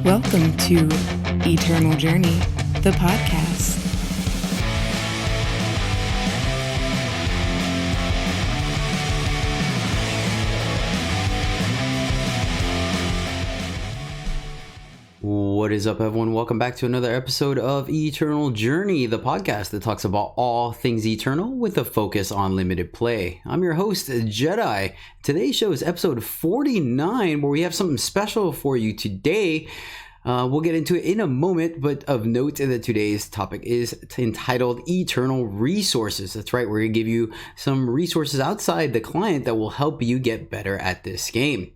Welcome to Eternal Journey, the podcast. What is up, everyone? Welcome back to another episode of Eternal Journey, the podcast that talks about all things eternal with a focus on limited play. I'm your host, Jedi. Today's show is episode 49, where we have something special for you today. We'll get into it in a moment, but of note that today's topic is entitled Eternal Resources. That's right, we're going to give you some resources outside the client that will help you get better at this game.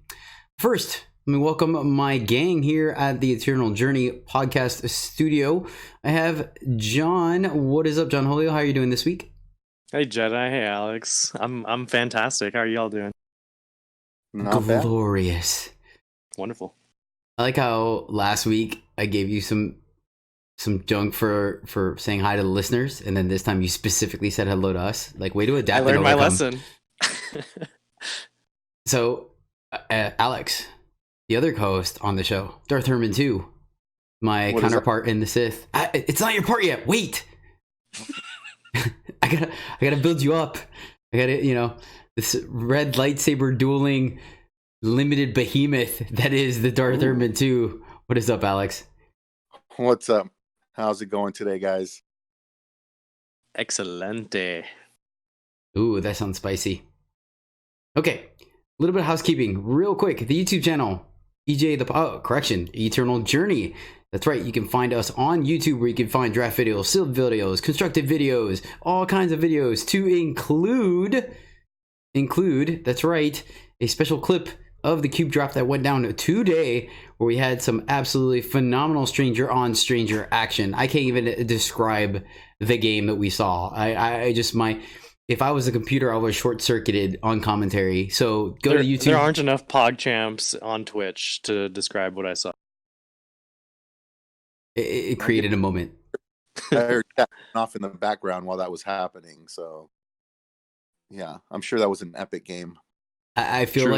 First, let me welcome my gang here at the Eternal Journey podcast studio. I have John. What is up, John Holio? How are you doing this week? Hey, Jedi. Hey, Alex. I'm fantastic. How are y'all doing? Not glorious. Bad. Wonderful. I like how last week I gave you some junk for saying hi to the listeners, and then this time you specifically said hello to us. Like, way to adapt. I learned my lesson. So, Alex, the other co-host on the show, Darth Herman 2, my counterpart in the Sith. It's not your part yet. Wait. I gotta build you up. I gotta, this red lightsaber dueling limited behemoth that is the Darth Herman 2. What is up, Alex? What's up? How's it going today, guys? Excelente. Ooh, that sounds spicy. Okay, a little bit of housekeeping real quick. The YouTube channel, Eternal Journey. That's right, you can find us on YouTube, where you can find draft videos, sealed videos, constructed videos, all kinds of videos, to include, that's right, a special clip of the cube draft that went down today, where we had some absolutely phenomenal stranger on stranger action. I can't even describe the game that we saw. If I was a computer, I was short-circuited on commentary. So go to YouTube. There aren't enough PogChamps on Twitch to describe what I saw. It created a moment. I heard that off in the background while that was happening. So, yeah, I'm sure that was an epic game. I feel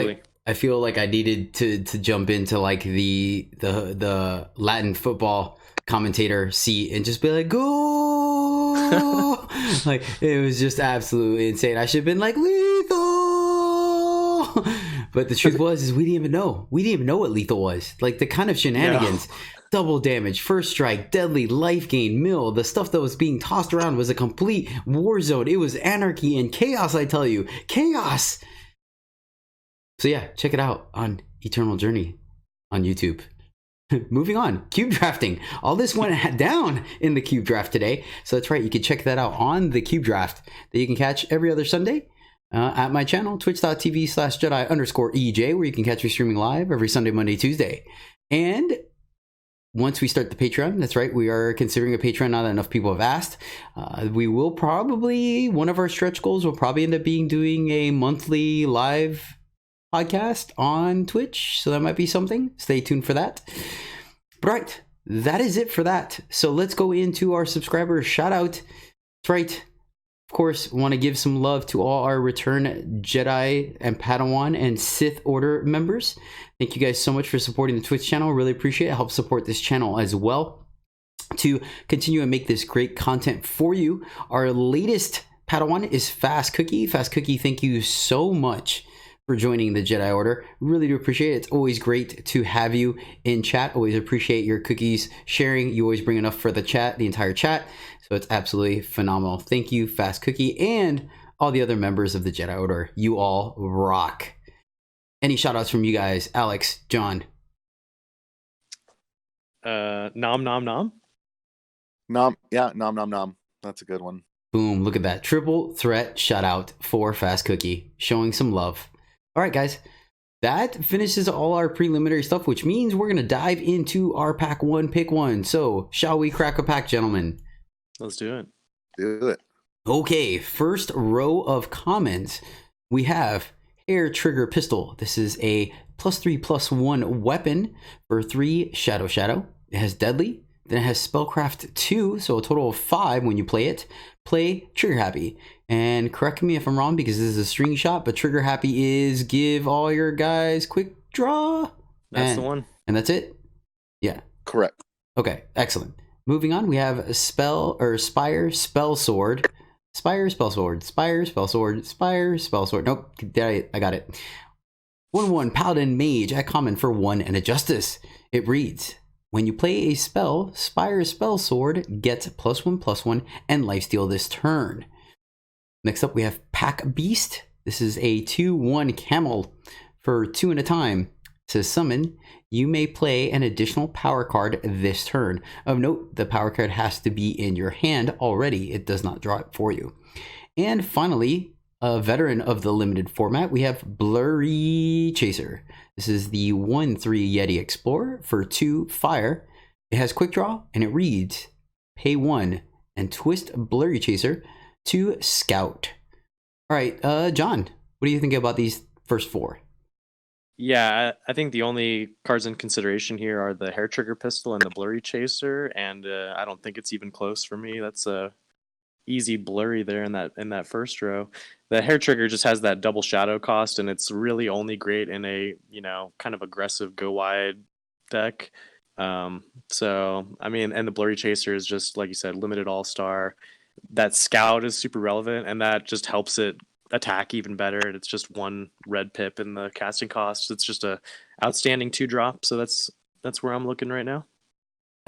like I needed to jump into like the Latin football commentator seat and just be like, go. Like, it was just absolutely insane. I should have been like, lethal. But the truth is we didn't even know what lethal was. Like, the kind of shenanigans, double damage, first strike, deadly, life gain, mill, the stuff that was being tossed around was a complete war zone. It was anarchy and chaos, I tell you. Chaos. So yeah, check it out on Eternal Journey on YouTube. Moving on, cube drafting. All this went down in the cube draft today. So that's right, you can check that out on the cube draft that you can catch every other Sunday at my channel, twitch.tv/Jedi_EJ, where you can catch me streaming live every Sunday, Monday, Tuesday. And once we start the Patreon, that's right, we are considering a Patreon now that enough people have asked. We will probably, one of our stretch goals will probably end up being doing a monthly live podcast on Twitch, so that might be something. Stay tuned for that. But right, that is it for that. So let's go into our subscriber shout out. That's right, of course, want to give some love to all our return Jedi and Padawan and Sith Order members. Thank you guys so much for supporting the Twitch channel. Really appreciate it. Help support this channel as well to continue and make this great content for you. Our latest Padawan is Fast Cookie. Fast Cookie, thank you so much for joining the Jedi Order. Really do appreciate it. It's always great to have you in chat. Always appreciate your cookies sharing. You always bring enough for the chat, the entire chat. So it's absolutely phenomenal. Thank you, Fast Cookie, and all the other members of the Jedi Order. You all rock. Any shout outs from you guys? Alex, John? Nom nom nom. Nom nom. That's a good one. Boom, look at that. Triple threat shout out for Fast Cookie. Showing some love. All right, guys, that finishes all our preliminary stuff, which means we're going to dive into our pack one, pick one. So shall we crack a pack, gentlemen? Let's do it. Do it. Okay, first row of comments, we have Hair Trigger Pistol. This is a +3/+1 weapon for 3 Shadow. It has Deadly. Then it has Spellcraft 2, so a total of 5 when you play it. Play Trigger Happy. And correct me if I'm wrong, because this is a string shot, but Trigger Happy is give all your guys quick draw. That's the one. And that's it. Yeah. Correct. Okay, excellent. Moving on, we have Spire, Spell Sword. Spire, Spell Sword. Spire, Spell Sword. Spire, Spell Sword. Nope, I got it. 1/1 Paladin Mage at common for 1 and a Justice. It reads, when you play a spell, Spire Spell Sword gets +1/+1 and lifesteal this turn. Next up, we have Pack Beast. This is a 2/1 Camel for 2 and a time. It says summon. You may play an additional power card this turn. Of note, the power card has to be in your hand already. It does not draw it for you. And finally, a veteran of the limited format, we have Blurry Chaser. This is the 1/3 Yeti Explorer for 2 fire. It has quick draw and it reads, pay 1 and twist Blurry Chaser to Scout. All right, John, what do you think about these first 4? Yeah, I think the only cards in consideration here are the Hair Trigger Pistol and the Blurry Chaser, and I don't think it's even close for me. That's a easy blurry there in that first row. The Hair Trigger just has that double shadow cost, and it's really only great in a kind of aggressive go wide deck. So I mean, and the Blurry Chaser is just like you said, limited all star. That Scout is super relevant, and that just helps it attack even better. It's just 1 red pip in the casting cost. It's just a outstanding 2-drop. So that's where I'm looking right now.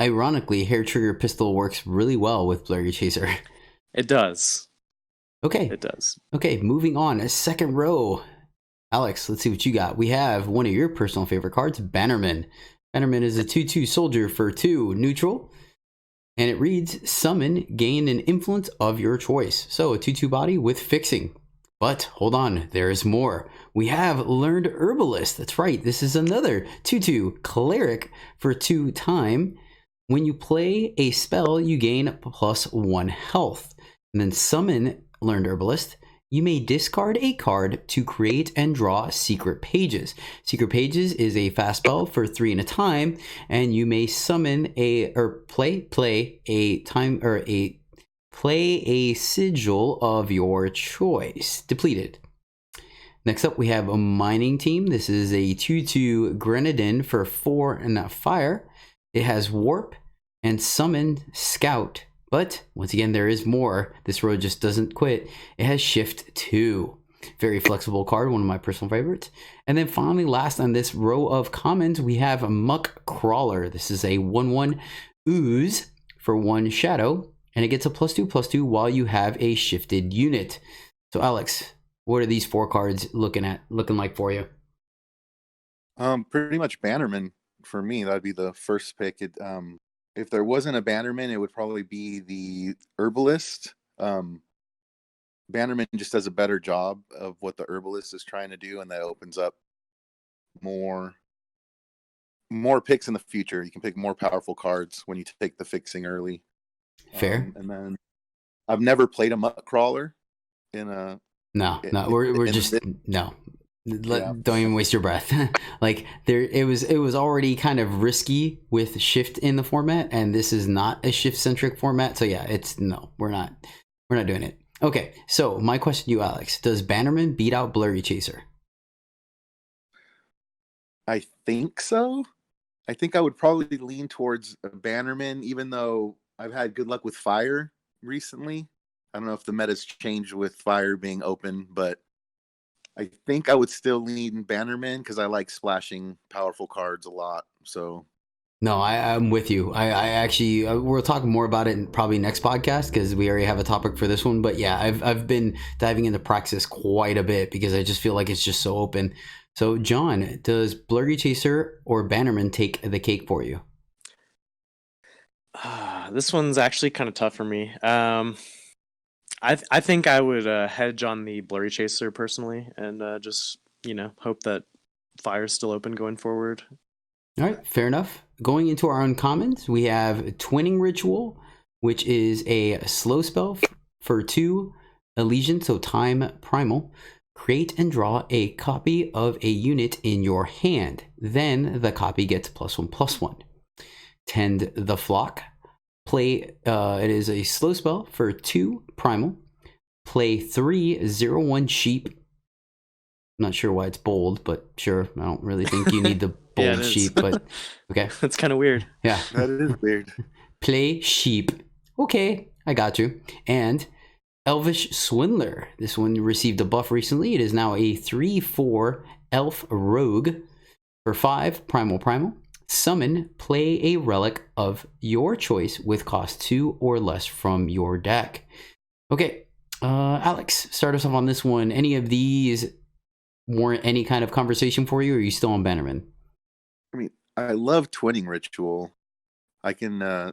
Ironically, Hair Trigger Pistol works really well with Blurry Chaser. It does. Okay. It does. Okay, moving on. A second row. Alex, let's see what you got. We have one of your personal favorite cards, Bannerman. Bannerman is a 2/2 soldier for 2 neutral. And it reads, summon, gain an influence of your choice. So a 2/2 body with fixing. But hold on, there is more. We have Learned Herbalist. That's right. This is another 2/2 cleric for 2 time. When you play a spell, you gain +1 health. And then summon Learned Herbalist. You may discard a card to create and draw Secret Pages. Secret Pages is a fast spell for 3 and a time, and you may summon play a sigil of your choice. Depleted. Next up, we have a Mining Team. This is a 2/2 Grenadin for 4 and a fire. It has Warp and Summon Scout. But once again, there is more. This road just doesn't quit. It has Shift 2. Very flexible card, one of my personal favorites. And then finally, last on this row of commons, we have a Muck Crawler. This is a 1/1 Ooze for 1 shadow. And it gets a +2/+2 while you have a shifted unit. So Alex, what are these 4 cards looking like for you? Pretty much Bannerman for me. That'd be the first pick. If there wasn't a Bannerman, it would probably be the Herbalist. Bannerman just does a better job of what the Herbalist is trying to do, and that opens up more picks in the future. You can pick more powerful cards when you take the fixing early. Fair. And then I've never played a Muck Crawler in a. No, we're just no. Don't even waste your breath. Like it was already kind of risky with shift in the format, and this is not a shift centric format. So yeah, we're not doing it. Okay, so my question to you, Alex: does Bannerman beat out Blurry Chaser? I think so. I think I would probably lean towards a Bannerman, even though I've had good luck with fire recently. I don't know if the meta's changed with fire being open, but I think I would still lean Bannerman because I like splashing powerful cards a lot. So no, I'm with you. I actually we'll talk more about it in probably next podcast because we already have a topic for this one. But yeah, I've been diving into Praxis quite a bit because I just feel like it's just so open. So John, does Blurry Chaser or Bannerman take the cake for you? This one's actually kind of tough for me. I think I would hedge on the Blurry Chaser personally, and just hope that fire's still open going forward. All right, fair enough. Going into our uncommons, we have Twinning Ritual, which is a slow spell for 2 Allegiance, so time primal. Create and draw a copy of a unit in your hand. Then the copy gets +1/+1. Tend the Flock. Play. It is a slow spell for 2 primal. Play 3 0/1 sheep. I'm not sure why it's bold, but sure. I don't really think you need the Yeah, bold it is. sheep, but okay. That's kind of weird. Yeah. That is weird. Play sheep. Okay, I got you. And Elvish Swindler. This one received a buff recently. It is now a 3/4 elf rogue for 5 primal. Summon, play a relic of your choice with cost 2 or less from your deck. Okay, Alex, start us off on this one. Any of these warrant any kind of conversation for you, or are you still on Bannerman? I mean, I love Twinning Ritual. I can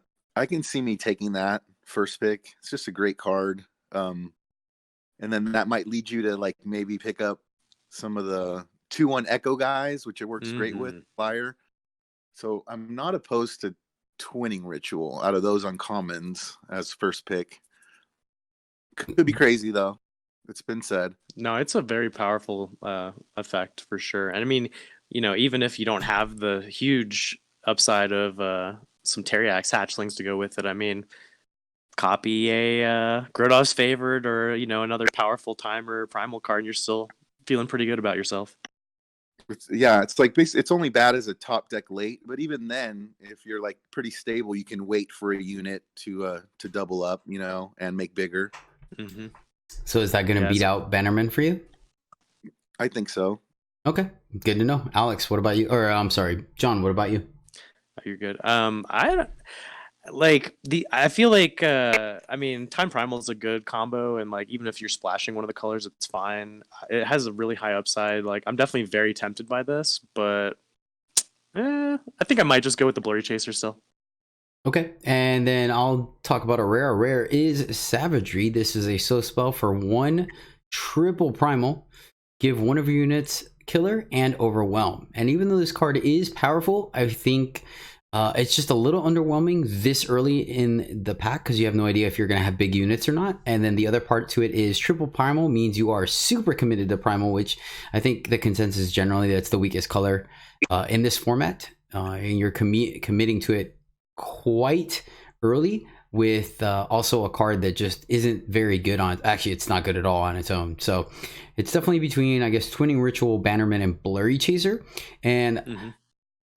see me taking that first pick. It's just a great card. And then that might lead you to like maybe pick up some of the 2/1 Echo guys, which it works great with Fire. So I'm not opposed to Twinning Ritual out of those uncommons as first pick. Could be crazy though. It's been said. No, it's a very powerful effect for sure. And I mean, even if you don't have the huge upside of some Teriax hatchlings to go with it, I mean, copy a Grodov's Favored or another powerful timer primal card, and you're still feeling pretty good about yourself. It's like it's only bad as a top deck late, but even then, if you're like pretty stable, you can wait for a unit to double up, and make bigger. Mm-hmm. So is that going to beat out Bannerman for you? I think so. Okay, good to know. Alex, what about you? Or I'm sorry, John, what about you? You're good. I feel like I mean, Time Primal is a good combo, and like even if you're splashing one of the colors, it's fine. It has a really high upside. Like I'm definitely very tempted by this, but I think I might just go with the Blurry Chaser still. Okay, and then I'll talk about a rare. A rare is Savagery. This is a slow spell for 1 triple primal. Give one of your units Killer and Overwhelm. And even though this card is powerful, I think it's just a little underwhelming this early in the pack because you have no idea if you're going to have big units or not. And then the other part to it is triple primal means you are super committed to primal, which I think the consensus generally that's the weakest color in this format. And you're committing to it quite early with also a card that just isn't very good on. Actually, it's not good at all on its own. So it's definitely between, I guess, Twinning Ritual, Bannerman, and Blurry Chaser. And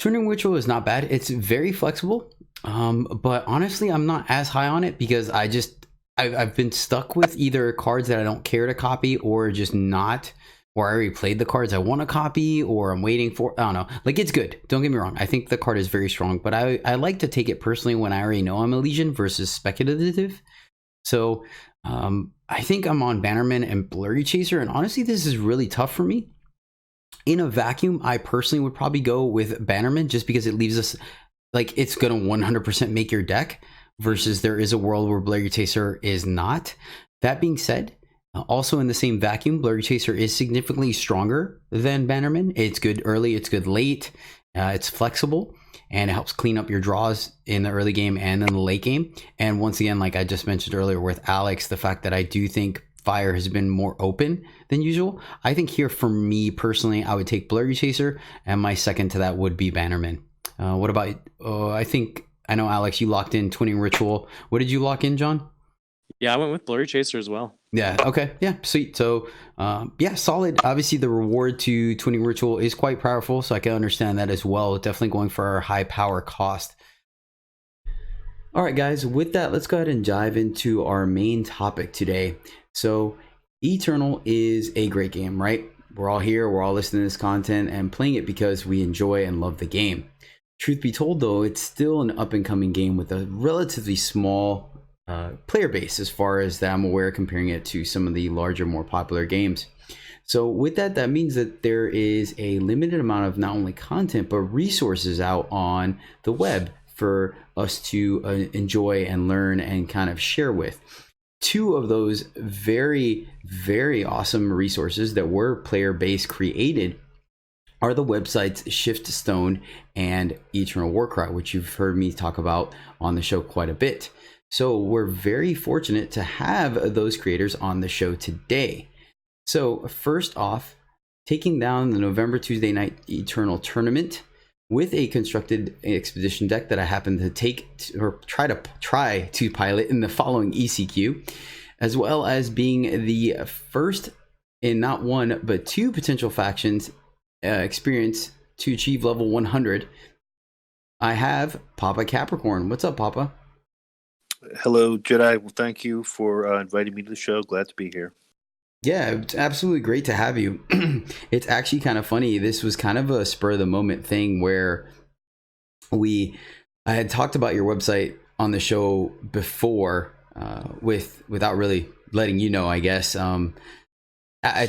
Twinning Ritual is not bad. It's very flexible. But honestly, I'm not as high on it because I've been stuck with either cards that I don't care to copy or just not, or I already played the cards I want to copy or I'm waiting for. I don't know. Like, it's good. Don't get me wrong. I think the card is very strong, but I like to take it personally when I already know I'm a Legion versus speculative. So I think I'm on Bannerman and Blurry Chaser. And honestly, this is really tough for me. In a vacuum, I personally would probably go with Bannerman just because it leaves us like it's going to 100% make your deck versus there is a world where Blurry Chaser is not. That being said, also in the same vacuum, Blurry Chaser is significantly stronger than Bannerman. It's good early, it's good late, it's flexible, and it helps clean up your draws in the early game and in the late game. And once again, like I just mentioned earlier with Alex, the fact that I do think Fire has been more open than usual. I think here for me personally, I would take Blurry Chaser, and my second to that would be Bannerman. What about, I know Alex, you locked in Twinning Ritual. What did you lock in, John? Yeah, I went with Blurry Chaser as well. Yeah, okay. Yeah, sweet. So, solid. Obviously, the reward to Twinning Ritual is quite powerful, so I can understand that as well. Definitely going for our high power cost. All right, guys, with that, let's go ahead and dive into our main topic today. So, Eternal is a great game, right? We're all here, we're all listening to this content and playing it because we enjoy and love the game. Truth be told, though, it's still an up-and-coming game with a relatively small player base as far as that I'm aware, comparing it to some of the larger, more popular games. So with that, that means that there is a limited amount of not only content, but resources out on the web for us to enjoy and learn and kind of share with. Two of those very, very awesome resources that were player-based created are the websites Shiftstone and Eternal Warcry, which you've heard me talk about on the show quite a bit. So we're very fortunate to have those creators on the show today. So first off, taking down the November Tuesday night Eternal tournament with a constructed expedition deck that I happen to try to pilot in the following ECQ, as well as being the first in not one but two potential factions experience to achieve level 100, I have Papa Capricorn. What's up, Papa? Hello, Jedi. Well, thank you for inviting me to the show. Glad to be here. Yeah, it's absolutely great to have you. It's actually kind of funny. This was kind of a spur of the moment thing where I had talked about your website on the show before, without really letting you know, I guess. To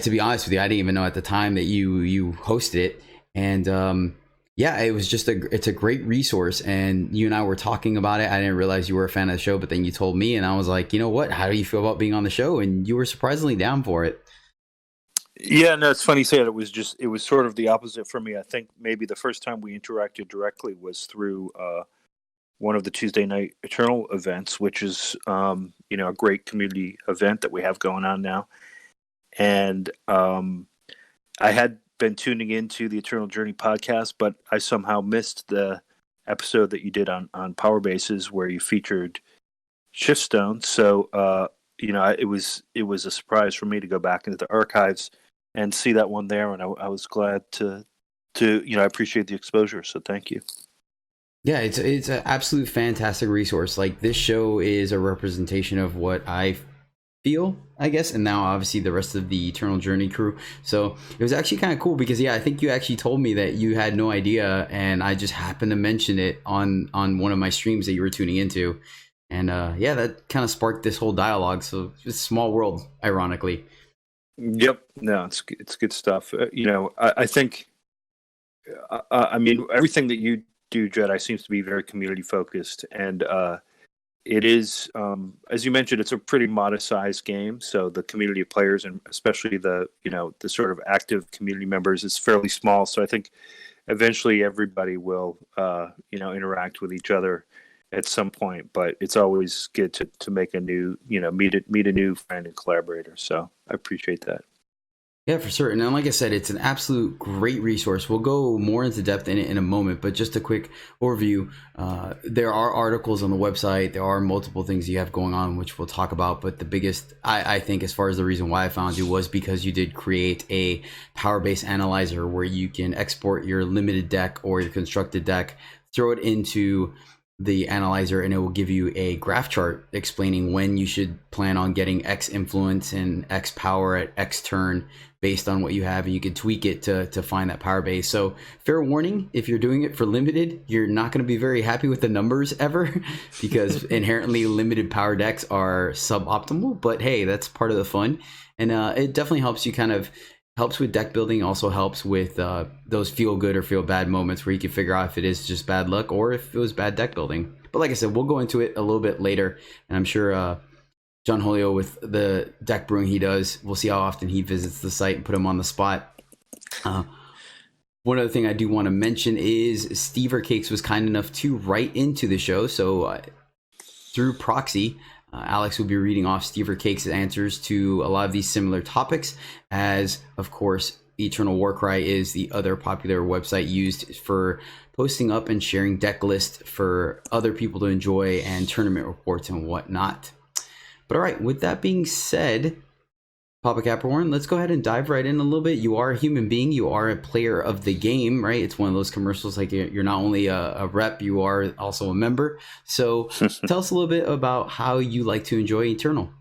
be honest with you, I didn't even know at the time that you hosted it, and yeah, it was just it's a great resource. And you and I were talking about it. I didn't realize you were a fan of the show, but then you told me, and I was like, you know what? How do you feel about being on the show? And you were surprisingly down for it. Yeah, no, it's funny you say it. It was sort of the opposite for me. I think maybe the first time we interacted directly was through one of the Tuesday night Eternal events, which is a great community event that we have going on now. And I had been tuning into the Eternal Journey podcast, but I somehow missed the episode that you did on Power Bases where you featured Shiftstone. So it was a surprise for me to go back into the archives and see that one there, and I was glad to I appreciate the exposure. So thank you. Yeah, it's an absolute fantastic resource. Like, this show is a representation of what I feel, I guess, and now obviously the rest of the Eternal Journey crew. So it was actually kind of cool because, yeah, I think you actually told me that you had no idea, and I just happened to mention it on one of my streams that you were tuning into, and yeah, that kind of sparked this whole dialogue. So it's a small world, ironically. Yep, no, it's good stuff. I think, I mean, everything that you do, Jedi, seems to be very community focused, and it is, as you mentioned, it's a pretty modest sized game. So the community of players, and especially the sort of active community members, is fairly small. So I think eventually everybody will, interact with each other at some point. But it's always good to make a new, meet a new friend and collaborator. So I appreciate that. Yeah, for certain. And like I said, it's an absolute great resource. We'll go more into depth in it in a moment, but just a quick overview. There are articles on the website. There are multiple things you have going on, which we'll talk about. But the biggest, I think, as far as the reason why I found you was because you did create a power base analyzer where you can export your limited deck or your constructed deck, throw it into the analyzer, and it will give you a graph chart explaining when you should plan on getting X influence and X power at X turn based on what you have, and you can tweak it to find that power base. So fair warning, if you're doing it for limited, you're not going to be very happy with the numbers ever because inherently limited power decks are suboptimal, but hey, that's part of the fun. And it definitely helps you helps with deck building, also helps with those feel good or feel bad moments where you can figure out if it is just bad luck or if it was bad deck building. But like I said, we'll go into it a little bit later, and I'm sure John Julio, with the deck brewing he does, we'll see how often he visits the site and put him on the spot. One other thing I do want to mention is Stever Cakes was kind enough to write into the show. So through proxy, Alex will be reading off Stever Cakes' answers to a lot of these similar topics, as, of course, Eternal Warcry is the other popular website used for posting up and sharing deck lists for other people to enjoy and tournament reports and whatnot. But all right, with that being said, Papa Capricorn, let's go ahead and dive right in a little bit. You are a human being. You are a player of the game, right? It's one of those commercials like you're not only a rep, you are also a member. So tell us a little bit about how you like to enjoy Eternal.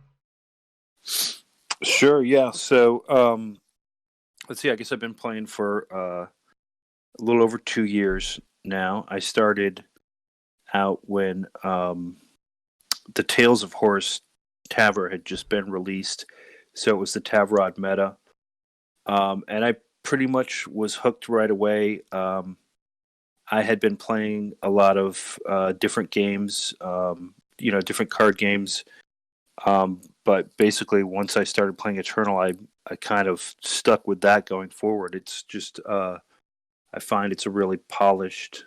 Sure, yeah. So let's see, I guess I've been playing for a little over 2 years now. I started out when the Tales of Horus Tavr had just been released. So it was the Tavrod meta. And I pretty much was hooked right away. I had been playing a lot of different games, different card games. But basically, once I started playing Eternal, I kind of stuck with that going forward. It's just, I find it's a really polished,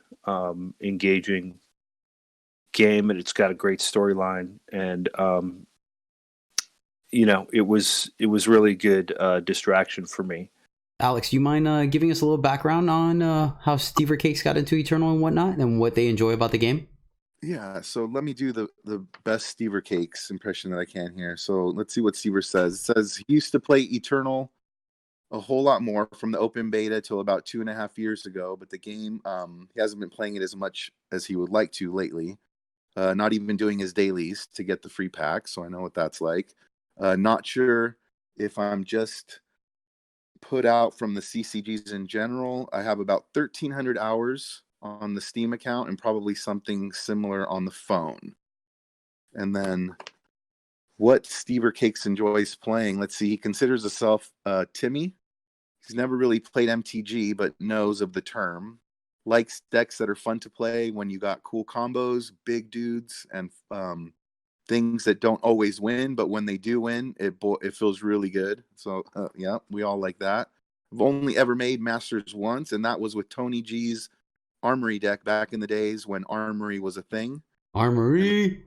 engaging game, and it's got a great storyline. And it was really good distraction for me. Alex, do you mind giving us a little background on how Stever Cakes got into Eternal and whatnot, and what they enjoy about the game? Yeah, so let me do the best Stever Cakes impression that I can here. So let's see what Stever says. It says he used to play Eternal a whole lot more from the open beta till about 2.5 years ago. But the game, he hasn't been playing it as much as he would like to lately. Not even doing his dailies to get the free pack, so I know what that's like. Not sure if I'm just put out from the CCGs in general. I have about 1,300 hours on the Steam account and probably something similar on the phone. And then what Stever Cakes enjoys playing. Let's see, he considers himself Timmy. He's never really played MTG, but knows of the term. Likes decks that are fun to play when you got cool combos, big dudes, and things that don't always win, but when they do win, it feels really good. So yeah, we all like that. I've only ever made Masters once, and that was with Tony G's Armory deck back in the days when Armory was a thing. Armory.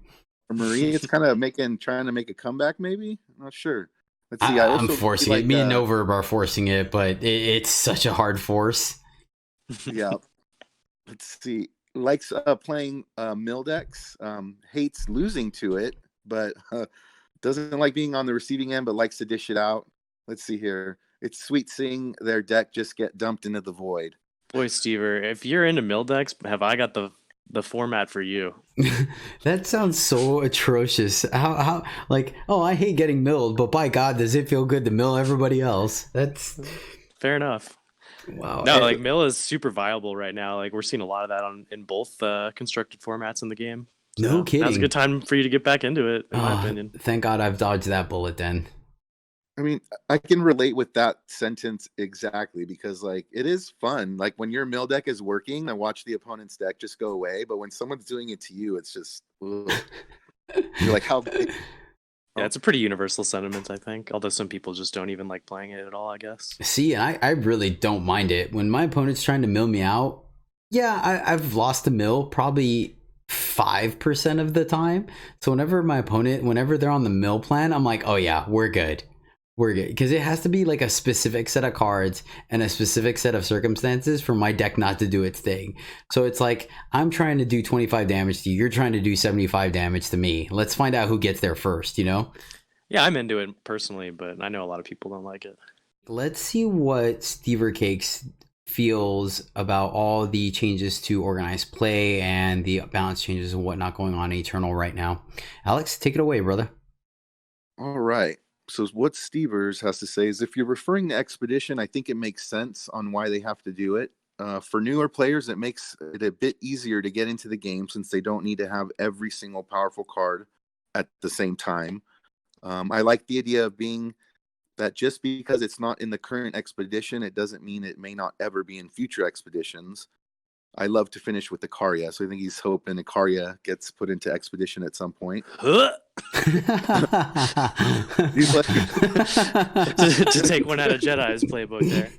Armory, it's kind of trying to make a comeback, maybe. I'm not sure. Let's see. I'm forcing it. Me and Noverb are forcing it, but it's such a hard force. Yeah. Let's see. Likes playing mill decks. Hates losing to it, but doesn't like being on the receiving end, but likes to dish it out. Let's see here. It's sweet seeing their deck just get dumped into the void. Boy, Stever, if you're into mill decks, have I got the format for you? That sounds so atrocious. How like, oh, I hate getting milled, but by God, does it feel good to mill everybody else? That's fair enough. Wow. No, like mill is super viable right now. Like we're seeing a lot of that in both constructed formats in the game. So no kidding. Now's a good time for you to get back into it, in my opinion. Thank God I've dodged that bullet then. I mean, I can relate with that sentence exactly because, like, it is fun. Like, when your mill deck is working, I watch the opponent's deck just go away. But when someone's doing it to you, it's just, ugh. You're like, how big? Yeah, it's a pretty universal sentiment, I think. Although some people just don't even like playing it at all, I guess. See, I really don't mind it. When my opponent's trying to mill me out, yeah, I've lost a mill probably 5% of the time. So whenever they're on the mill plan, I'm like, oh yeah, we're good. We're good. Because it has to be like a specific set of cards and a specific set of circumstances for my deck not to do its thing. So it's like, I'm trying to do 25 damage to you. You're trying to do 75 damage to me. Let's find out who gets there first, you know? Yeah, I'm into it personally, but I know a lot of people don't like it. Let's see what Stever Cakes feels about all the changes to organized play and the balance changes and whatnot going on in Eternal right now. Alex, take it away, brother. All right. So what Stevers has to say is if you're referring to Expedition, I think it makes sense on why they have to do it. For newer players, it makes it a bit easier to get into the game since they don't need to have every single powerful card at the same time. I like the idea of being that just because it's not in the current expedition, it doesn't mean it may not ever be in future expeditions. I love to finish with Icaria, so I think he's hoping Icaria gets put into expedition at some point. To take one out of Jedi's playbook there.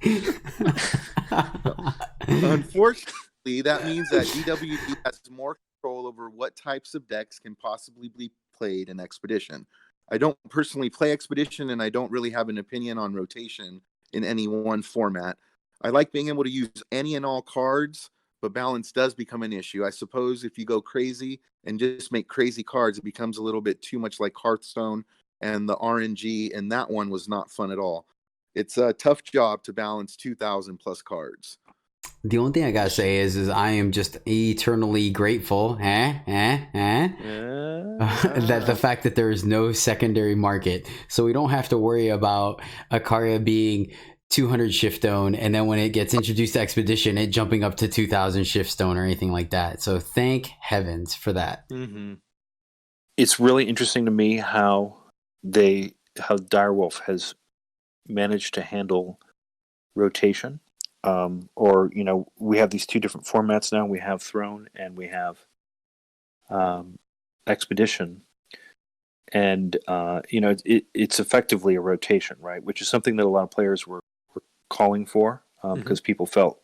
Unfortunately, that means that DWD has more control over what types of decks can possibly be played in expedition. I don't personally play expedition, and I don't really have an opinion on rotation in any one format. I like being able to use any and all cards, but balance does become an issue. I suppose if you go crazy and just make crazy cards, it becomes a little bit too much like Hearthstone, and the RNG, and that one was not fun at all. It's a tough job to balance 2,000 plus cards. The only thing I gotta say is I am just eternally grateful, that the fact that there is no secondary market, so we don't have to worry about Icaria being 200 shift stone, and then when it gets introduced to expedition, it jumping up to 2,000 shift stone or anything like that. So thank heavens for that. Mm-hmm. It's really interesting to me how Direwolf has managed to handle rotation. Or, you know, we have these two different formats now. We have Throne and we have Expedition. And, you know, it's effectively a rotation, right? Which is something that a lot of players were calling for because people felt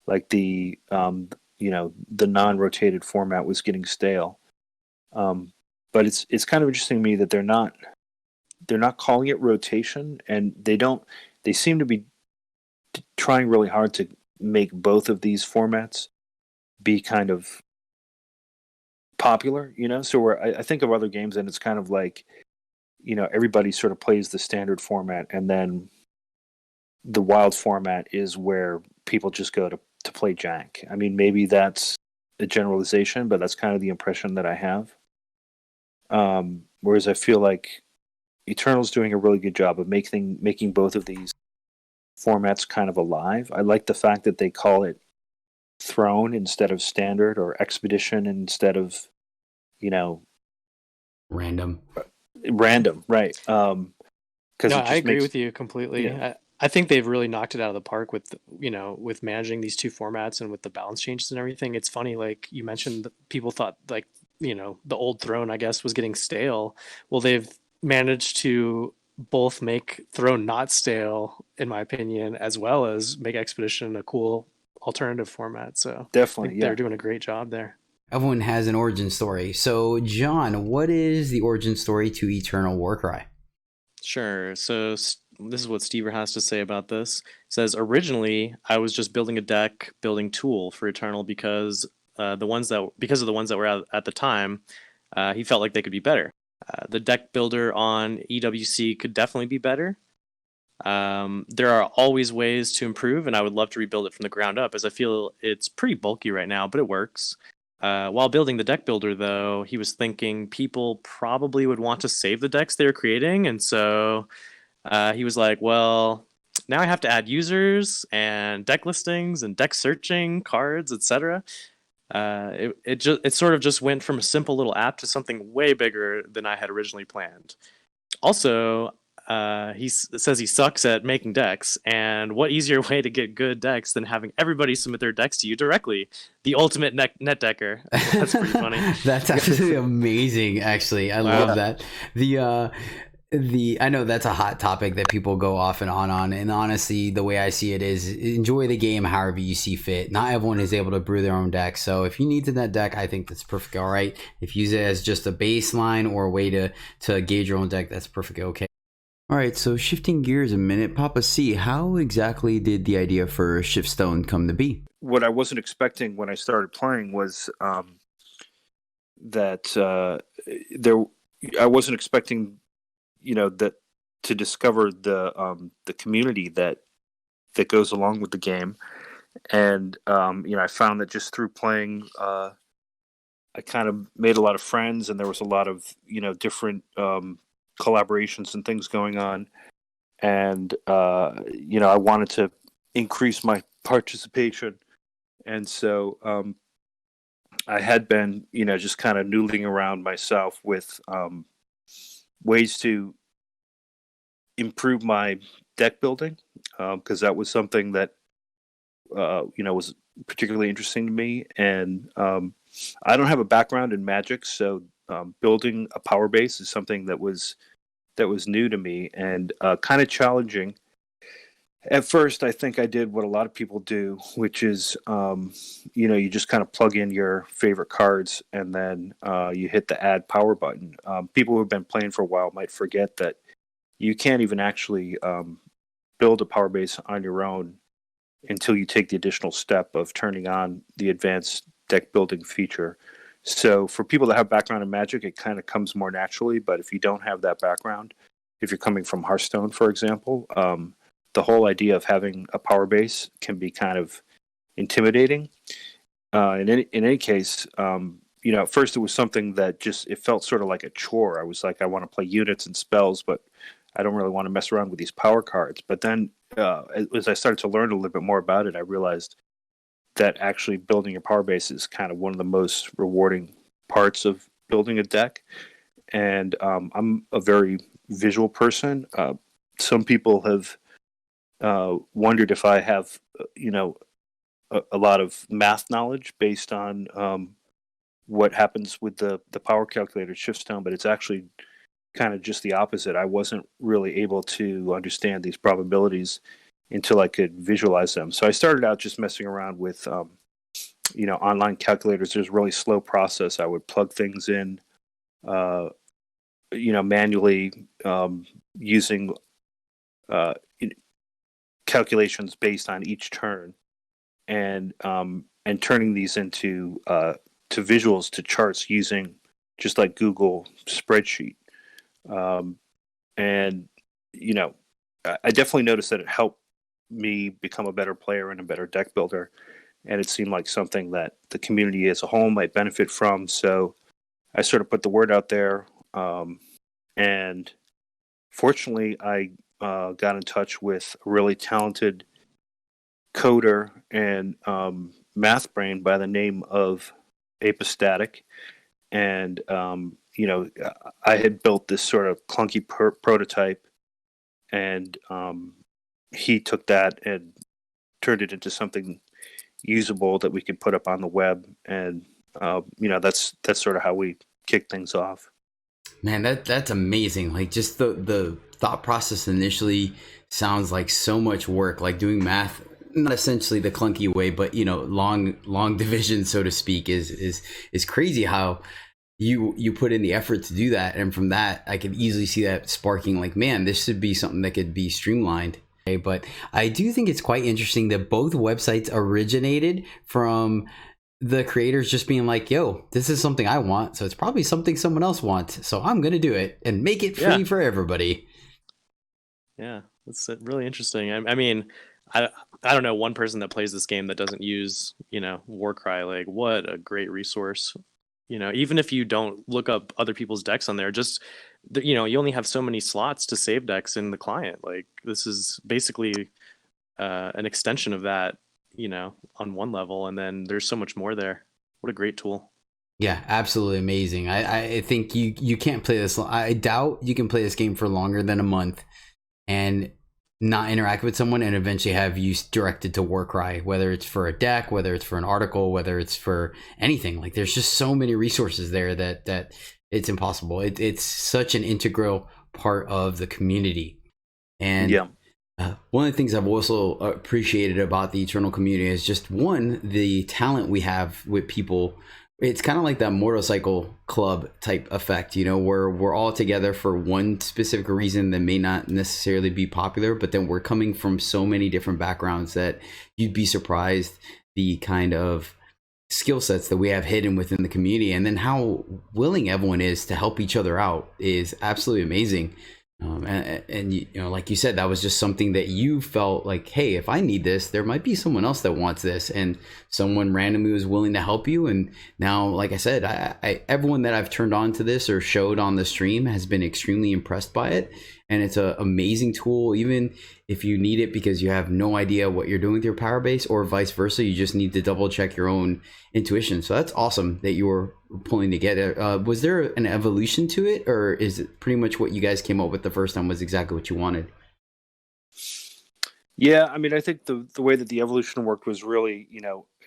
like the non-rotated format was getting stale. But it's kind of interesting to me that they're not calling it rotation, and they seem to be trying really hard to make both of these formats be kind of popular, you know? So I think of other games, and it's kind of like, you know, everybody sort of plays the standard format, and then the wild format is where people just go to play jank. I mean, maybe that's a generalization, but that's kind of the impression that I have. Whereas I feel like Eternal's doing a really good job of making both of these formats kind of alive. I like the fact that they call it Throne instead of Standard, or Expedition instead of, Random. right? Because No, it I just agree makes with you completely. yeah, I think they've really knocked it out of the park with, with managing these two formats and with the balance changes and everything. It's funny, like you mentioned, that people thought like, the old Throne, I guess, was getting stale. Well, they've managed to both make Throne not stale, in my opinion, as well as make Expedition a cool alternative format. So I definitely, think yeah. they're doing a great job there. Everyone has an origin story. So, John, what is the origin story to Eternal Warcry? Sure. So this is what Stever has to say about this. It says, originally I was just building a deck building tool for Eternal because of the ones that were out at the time, he felt like they could be better. The deck builder on EWC could definitely be better. There are always ways to improve, and I would love to rebuild it from the ground up, as I feel it's pretty bulky right now, but it works. While building the deck builder, though, he was thinking people probably would want to save the decks they were creating, and so he was like, well, now I have to add users and deck listings and deck searching cards, etc. It sort of just went from a simple little app to something way bigger than I had originally planned. Also, he says he sucks at making decks, and what easier way to get good decks than having everybody submit their decks to you directly? The ultimate net decker. That's pretty funny. That's actually amazing. Actually, I love that. I know that's a hot topic that people go off and on, and honestly, the way I see it is enjoy the game however you see fit. Not everyone is able to brew their own deck, so if you need that deck, I think that's perfectly all right. If you use it as just a baseline or a way to gauge your own deck, that's perfectly okay. All right, so shifting gears a minute, Papa C, how exactly did the idea for Shiftstone come to be? What I wasn't expecting when I started playing was that I wasn't expecting, that to discover the community that goes along with the game, and I found that just through playing, I kind of made a lot of friends, and there was a lot of different collaborations and things going on, and I wanted to increase my participation, and so I had been just kind of noodling around myself with ways to improve my deck building, because that was something that was particularly interesting to me, and I don't have a background in Magic, so building a power base is something that was new to me, and kind of challenging. At first, I think I did what a lot of people do, which is, you just kind of plug in your favorite cards, and then you hit the add power button. People who have been playing for a while might forget that you can't even actually build a power base on your own until you take the additional step of turning on the advanced deck building feature. So for people that have background in Magic, it kind of comes more naturally. But if you don't have that background, if you're coming from Hearthstone, for example, the whole idea of having a power base can be kind of intimidating. In any case, at first it was something that it felt sort of like a chore. I was like, I want to play units and spells, but I don't really want to mess around with these power cards. But then as I started to learn a little bit more about it, I realized that actually building your power base is kind of one of the most rewarding parts of building a deck. And I'm a very visual person. Some people have wondered if I have, a lot of math knowledge based on what happens with the power calculator Shiftstone, but it's actually kind of just the opposite. I wasn't really able to understand these probabilities until I could visualize them. So I started out just messing around with, online calculators. There's a really slow process. I would plug things in, manually, using calculations based on each turn, and turning these into to visuals, to charts, using just like Google spreadsheet. And I definitely noticed that it helped me become a better player and a better deck builder. And it seemed like something that the community as a whole might benefit from. So I sort of put the word out there. And fortunately, I got in touch with a really talented coder and math brain by the name of Apostatic. And, I had built this sort of clunky prototype, and he took that and turned it into something usable that we could put up on the web. And, that's sort of how we kick things off. Man, that's amazing. Like, just the thought process initially sounds like so much work, like doing math, not essentially the clunky way, but long division, so to speak, is crazy how you put in the effort to do that. And from that, I could easily see that sparking like, man, this should be something that could be streamlined. Okay, but I do think it's quite interesting that both websites originated from the creators just being like, yo, this is something I want, so it's probably something someone else wants, so I'm gonna do it and make it free for everybody. Yeah, that's really interesting. I mean, I don't know one person that plays this game that doesn't use, Warcry. Like, what a great resource. Even if you don't look up other people's decks on there, just, you only have so many slots to save decks in the client. Like, this is basically an extension of that, on one level, and then there's so much more there. What a great tool. Yeah, absolutely amazing. I think you can't play this. I doubt you can play this game for longer than a month and not interact with someone and eventually have you directed to Warcry, whether it's for a deck, whether it's for an article, whether it's for anything. Like, there's just so many resources there that it's impossible. It's such an integral part of the community. And yeah. One of the things I've also appreciated about the Eternal community is just, one, the talent we have with people. It's kind of like that motorcycle club type effect, where we're all together for one specific reason that may not necessarily be popular, but then we're coming from so many different backgrounds that you'd be surprised the kind of skill sets that we have hidden within the community, and then how willing everyone is to help each other out is absolutely amazing. And like you said, that was just something that you felt like, hey, if I need this, there might be someone else that wants this, and someone randomly was willing to help you. And now, like I said, I everyone that I've turned on to this or showed on the stream has been extremely impressed by it. And it's an amazing tool, even if you need it because you have no idea what you're doing with your power base, or vice versa, you just need to double check your own intuition. So that's awesome that you were pulling together. Was there an evolution to it, or is it pretty much what you guys came up with the first time was exactly what you wanted? Yeah, I mean, I think the way that the evolution worked was really,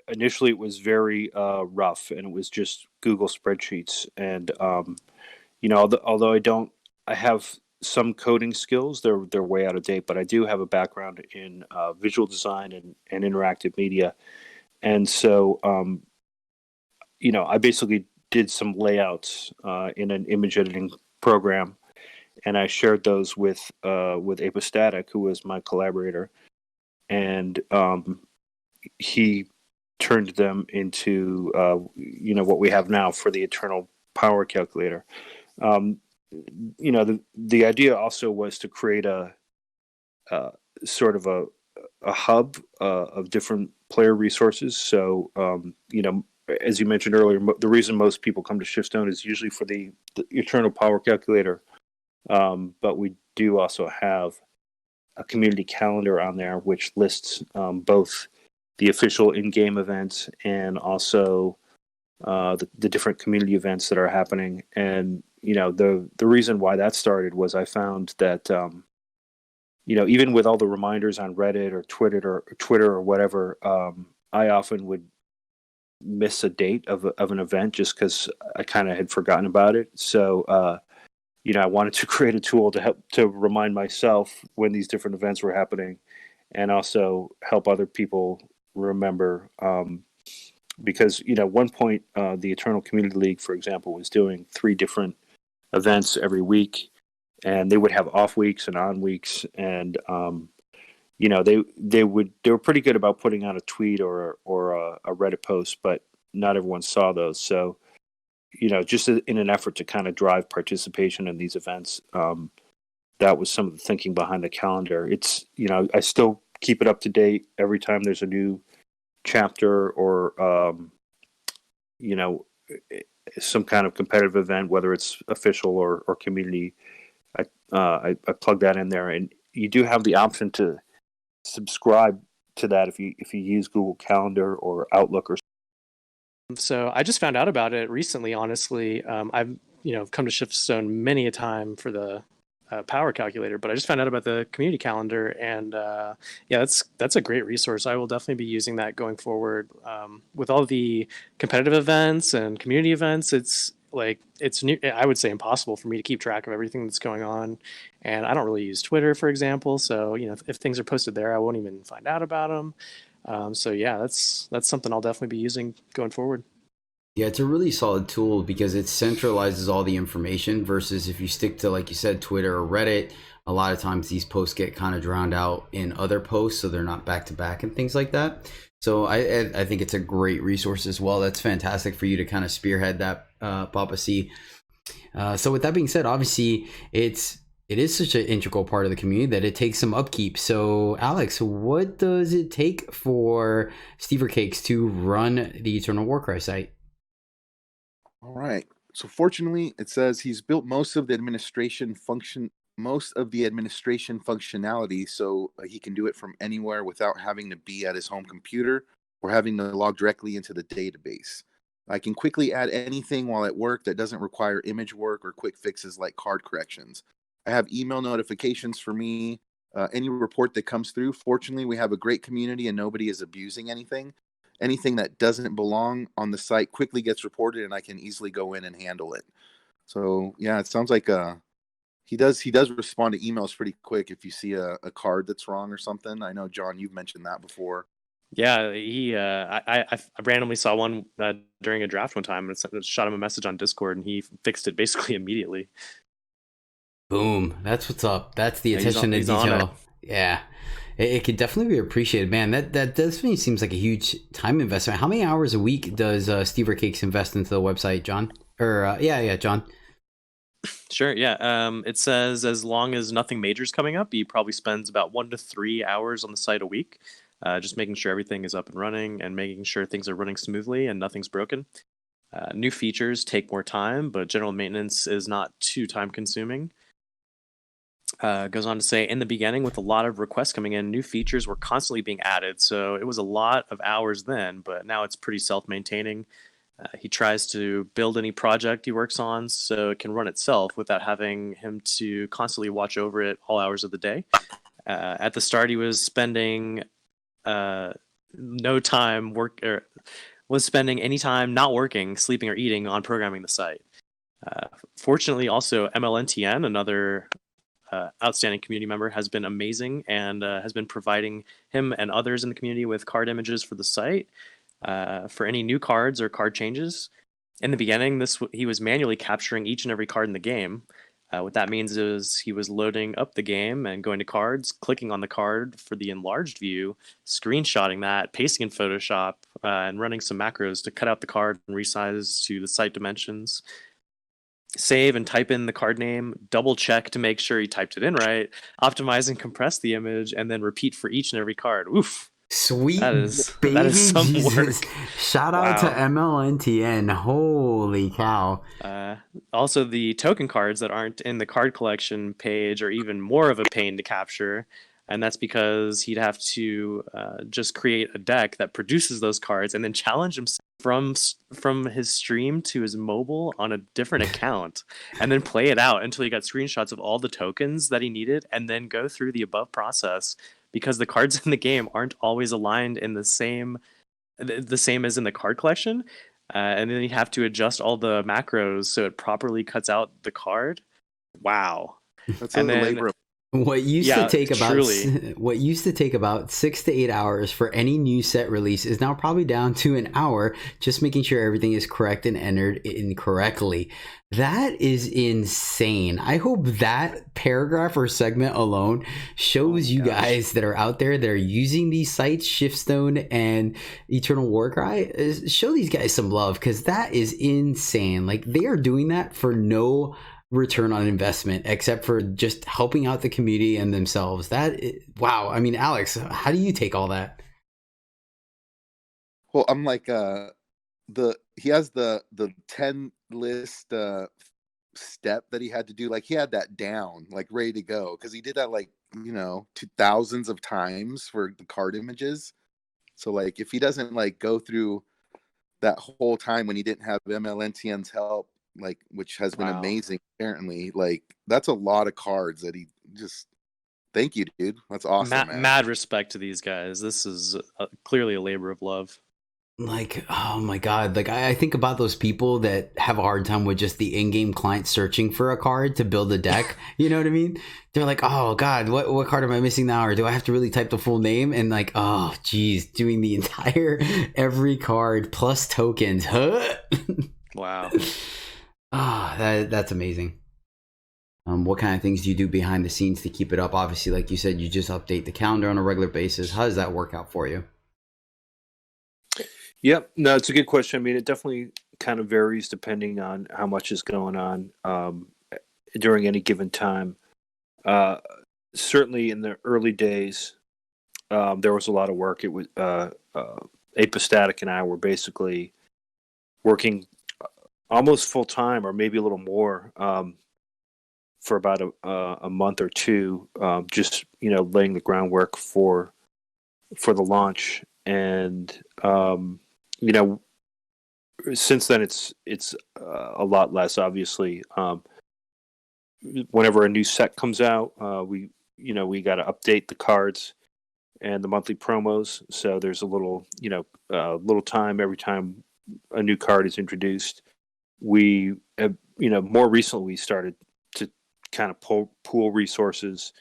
initially it was very rough, and it was just Google spreadsheets. And, although I have some coding skills, they're way out of date, but I do have a background in visual design and interactive media. And so, I basically did some layouts in an image editing program, and I shared those with Apostatic, who was my collaborator, and he turned them into what we have now for the Eternal Power Calculator. The idea also was to create a sort of a hub of different player resources. So, as you mentioned earlier, the reason most people come to Shiftstone is usually for the Eternal Power Calculator. But we do also have a community calendar on there, which lists both the official in-game events and also the different community events that are happening. And the reason why that started was I found that even with all the reminders on Reddit or Twitter or whatever, I often would miss a date of an event just because I kind of had forgotten about it. So I wanted to create a tool to help to remind myself when these different events were happening, and also help other people remember. Because one point the Eternal Community League, for example, was doing 3 different events every week, and they would have off weeks and on weeks, and they were pretty good about putting out a tweet or a Reddit post, but not everyone saw those. So just in an effort to kind of drive participation in these events, that was some of the thinking behind the calendar. It's I still keep it up to date every time there's a new chapter or some kind of competitive event, whether it's official or community. I plug that in there, and you do have the option to subscribe to that if you use Google Calendar or Outlook or. So I just found out about it recently. Honestly, I've come to Shiftstone many a time for the power calculator, but I just found out about the community calendar, and that's a great resource. I will definitely be using that going forward. With all the competitive events and community events, it's I would say impossible for me to keep track of everything that's going on, and I don't really use Twitter, for example. So if things are posted there, I won't even find out about them. So yeah, that's something I'll definitely be using going forward. Yeah, it's a really solid tool because it centralizes all the information versus if you stick to, like you said, Twitter or Reddit, a lot of times these posts get kind of drowned out in other posts, so they're not back to back and things like that. So I think it's a great resource as well. That's fantastic for you to kind of spearhead that, Papa C. So with that being said, obviously it is such an integral part of the community that it takes some upkeep. So Alex, what does it take for Stever Cakes to run the Eternal Warcry site? All right. So fortunately, it says he's built most of the administration functionality, so he can do it from anywhere without having to be at his home computer or having to log directly into the database. I can quickly add anything while at work that doesn't require image work or quick fixes like card corrections. I have email notifications for me, any report that comes through. Fortunately, we have a great community and nobody is abusing anything. Anything that doesn't belong on the site quickly gets reported, and I can easily go in and handle it. So yeah, it sounds like he does respond to emails pretty quick if you see a card that's wrong or something. I know, John, you've mentioned that before. Yeah, I randomly saw one during a draft one time, and shot him a message on Discord, and he fixed it basically immediately. Boom, that's what's up. That's the attention to detail. Yeah. It could definitely be appreciated, man. That definitely seems like a huge time investment. How many hours a week does Stever Cakes invest into the website, John? Or John. Sure. Yeah. It says as long as nothing major is coming up, he probably spends about 1 to 3 hours on the site a week, just making sure everything is up and running and making sure things are running smoothly and nothing's broken. New features take more time, but general maintenance is not too time consuming. Goes on to say, in the beginning, with a lot of requests coming in, new features were constantly being added. So it was a lot of hours then, but now it's pretty self-maintaining. He tries to build any project he works on so it can run itself without having him to constantly watch over it all hours of the day. At the start, he was spending was spending any time not working, sleeping, or eating on programming the site. Fortunately, also MLNTN, another outstanding community member, has been amazing and has been providing him and others in the community with card images for the site for any new cards or card changes. In the beginning, he was manually capturing each and every card in the game. What that means is he was loading up the game and going to cards, clicking on the card for the enlarged view, screenshotting that, pasting in Photoshop, and running some macros to cut out the card and resize to the site dimensions. Save and type in the card name, double check to make sure he typed it in right, optimize and compress the image, and then repeat for each and every card. Oof. Sweet that is some Jesus. work. Shout out to MLNTN. Holy cow. Also, the token cards that aren't in the card collection page are even more of a pain to capture. And that's because he'd have to just create a deck that produces those cards and then challenge himself from his stream to his mobile on a different account and then play it out until he got screenshots of all the tokens that he needed and then go through the above process because the cards in the game aren't always aligned in the same as in the card collection. And then you have to adjust all the macros so it properly cuts out the card. Wow. That's a labor of What used to take about 6 to 8 hours for any new set release is now probably down to an hour, just making sure everything is correct and entered incorrectly. That is insane. I hope that paragraph or segment alone shows you guys that are out there that are using these sites, Shiftstone and Eternal Warcry, show these guys some love because that is insane. Like, they are doing that for no return on investment except for just helping out the community and themselves. Wow. I mean, Alex, how do you take all that? Well, I'm like he has the 10 list step that he had to do. Like he had that down, like ready to go, because he did that like to thousands of times for the card images. So like if he doesn't like go through that whole time when he didn't have MLNTN's help, like, which has been amazing apparently, like that's a lot of cards that he just. Thank you, dude. That's awesome, man. Mad respect to these guys. This is clearly a labor of love. Like, oh my God. Like, I think about those people that have a hard time with just the in-game client searching for a card to build a deck. You know what I mean? They're like, oh God, what card am I missing now? Or do I have to really type the full name? And like, oh geez, doing the entire, every card plus tokens. Huh? Wow. That's amazing. What kind of things do you do behind the scenes to keep it up? Obviously, like you said, you just update the calendar on a regular basis. How does that work out for you? Yep. No, it's a good question. I mean, it definitely kind of varies depending on how much is going on during any given time. Certainly in the early days, there was a lot of work. It was Apostatic and I were basically working almost full time, or maybe a little more, for about a month or two, just laying the groundwork for the launch. And since then it's a lot less, obviously. Whenever a new set comes out, we got to update the cards and the monthly promos. So there's a little time every time a new card is introduced. We have, more recently we started to kind of pool resources,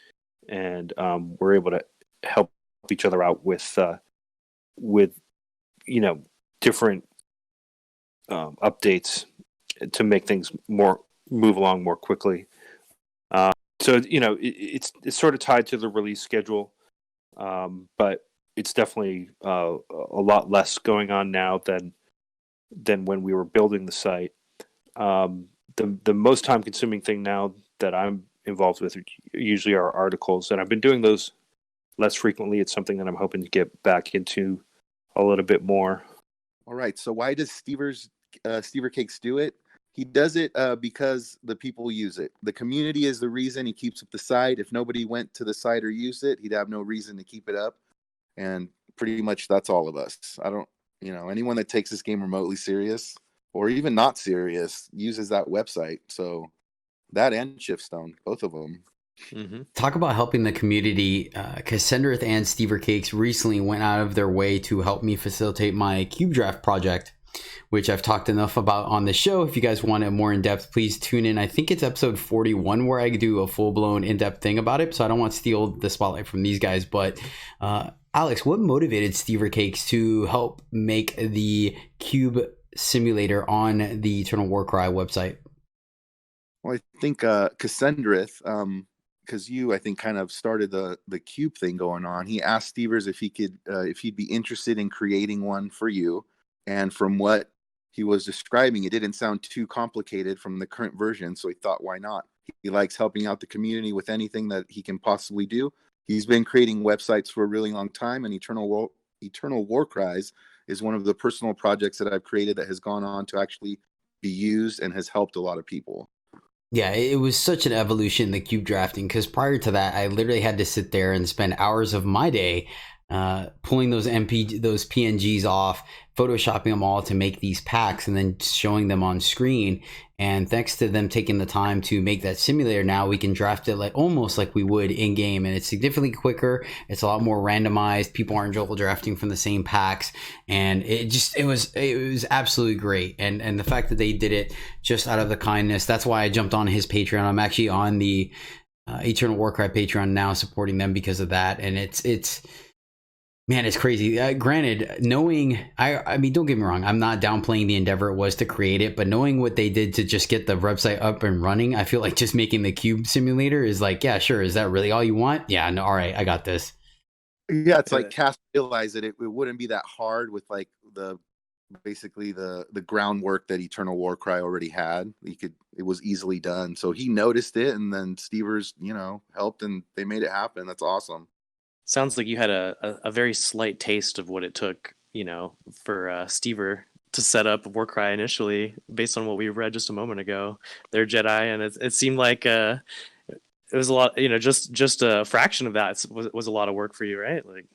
and we're able to help each other out with different updates to make things move along more quickly. So it's sort of tied to the release schedule, but it's definitely a lot less going on now than when we were building the site. The most time consuming thing now that I'm involved with usually are articles, and I've been doing those less frequently. It's something that I'm hoping to get back into a little bit more. All right. So why does Stever Cakes do it? He does it because the people use it. The community is the reason he keeps up the site. If nobody went to the site or used it, he'd have no reason to keep it up. And pretty much that's all of us. I don't, anyone that takes this game remotely serious or even not serious uses that website. So that and Shiftstone, both of them. Mm-hmm. Talk about helping the community. Cassandrith and Stever Cakes recently went out of their way to help me facilitate my cube draft project, which I've talked enough about on the show. If you guys want it more in depth, please tune in. I think it's episode 41 where I do a full blown in depth thing about it. So I don't want to steal the spotlight from these guys. But Alex, what motivated Stever Cakes to help make the cube simulator on the Eternal Warcry website? Well, I think Cassandrith, because I think kind of started the cube thing going on. He asked Stevers if he'd be interested in creating one for you. And from what he was describing, it didn't sound too complicated from the current version. So he thought, why not? He likes helping out the community with anything that he can possibly do. He's been creating websites for a really long time, and Eternal Warcries is one of the personal projects that I've created that has gone on to actually be used and has helped a lot of people. Yeah, it was such an evolution in the cube drafting, because prior to that, I literally had to sit there and spend hours of my day pulling those PNGs off, photoshopping them all to make these packs, and then showing them on screen. And thanks to them taking the time to make that simulator, now we can draft it almost like we would in game, and it's significantly quicker. It's a lot more randomized. People aren't double drafting from the same packs, and it was absolutely great. And the fact that they did it just out of the kindness, that's why I jumped on his Patreon. I'm actually on the Eternal Warcry Patreon now, supporting them because of that. And it's man, it's crazy. Granted, knowing, I mean, don't get me wrong, I'm not downplaying the endeavor it was to create it, but knowing what they did to just get the website up and running, I feel like just making the cube simulator is like, yeah, sure. Is that really all you want? Yeah, no, all right, I got this. Yeah, it's like Cass realized that it wouldn't be that hard with like the basically the groundwork that Eternal Warcry already had. It was easily done. So he noticed it, and then Stevers, helped, and they made it happen. That's awesome. Sounds like you had a very slight taste of what it took, for Stever to set up Warcry initially, based on what we read just a moment ago. They're Jedi, and it seemed like it was a lot. Just a fraction of that was a lot of work for you, right? Like,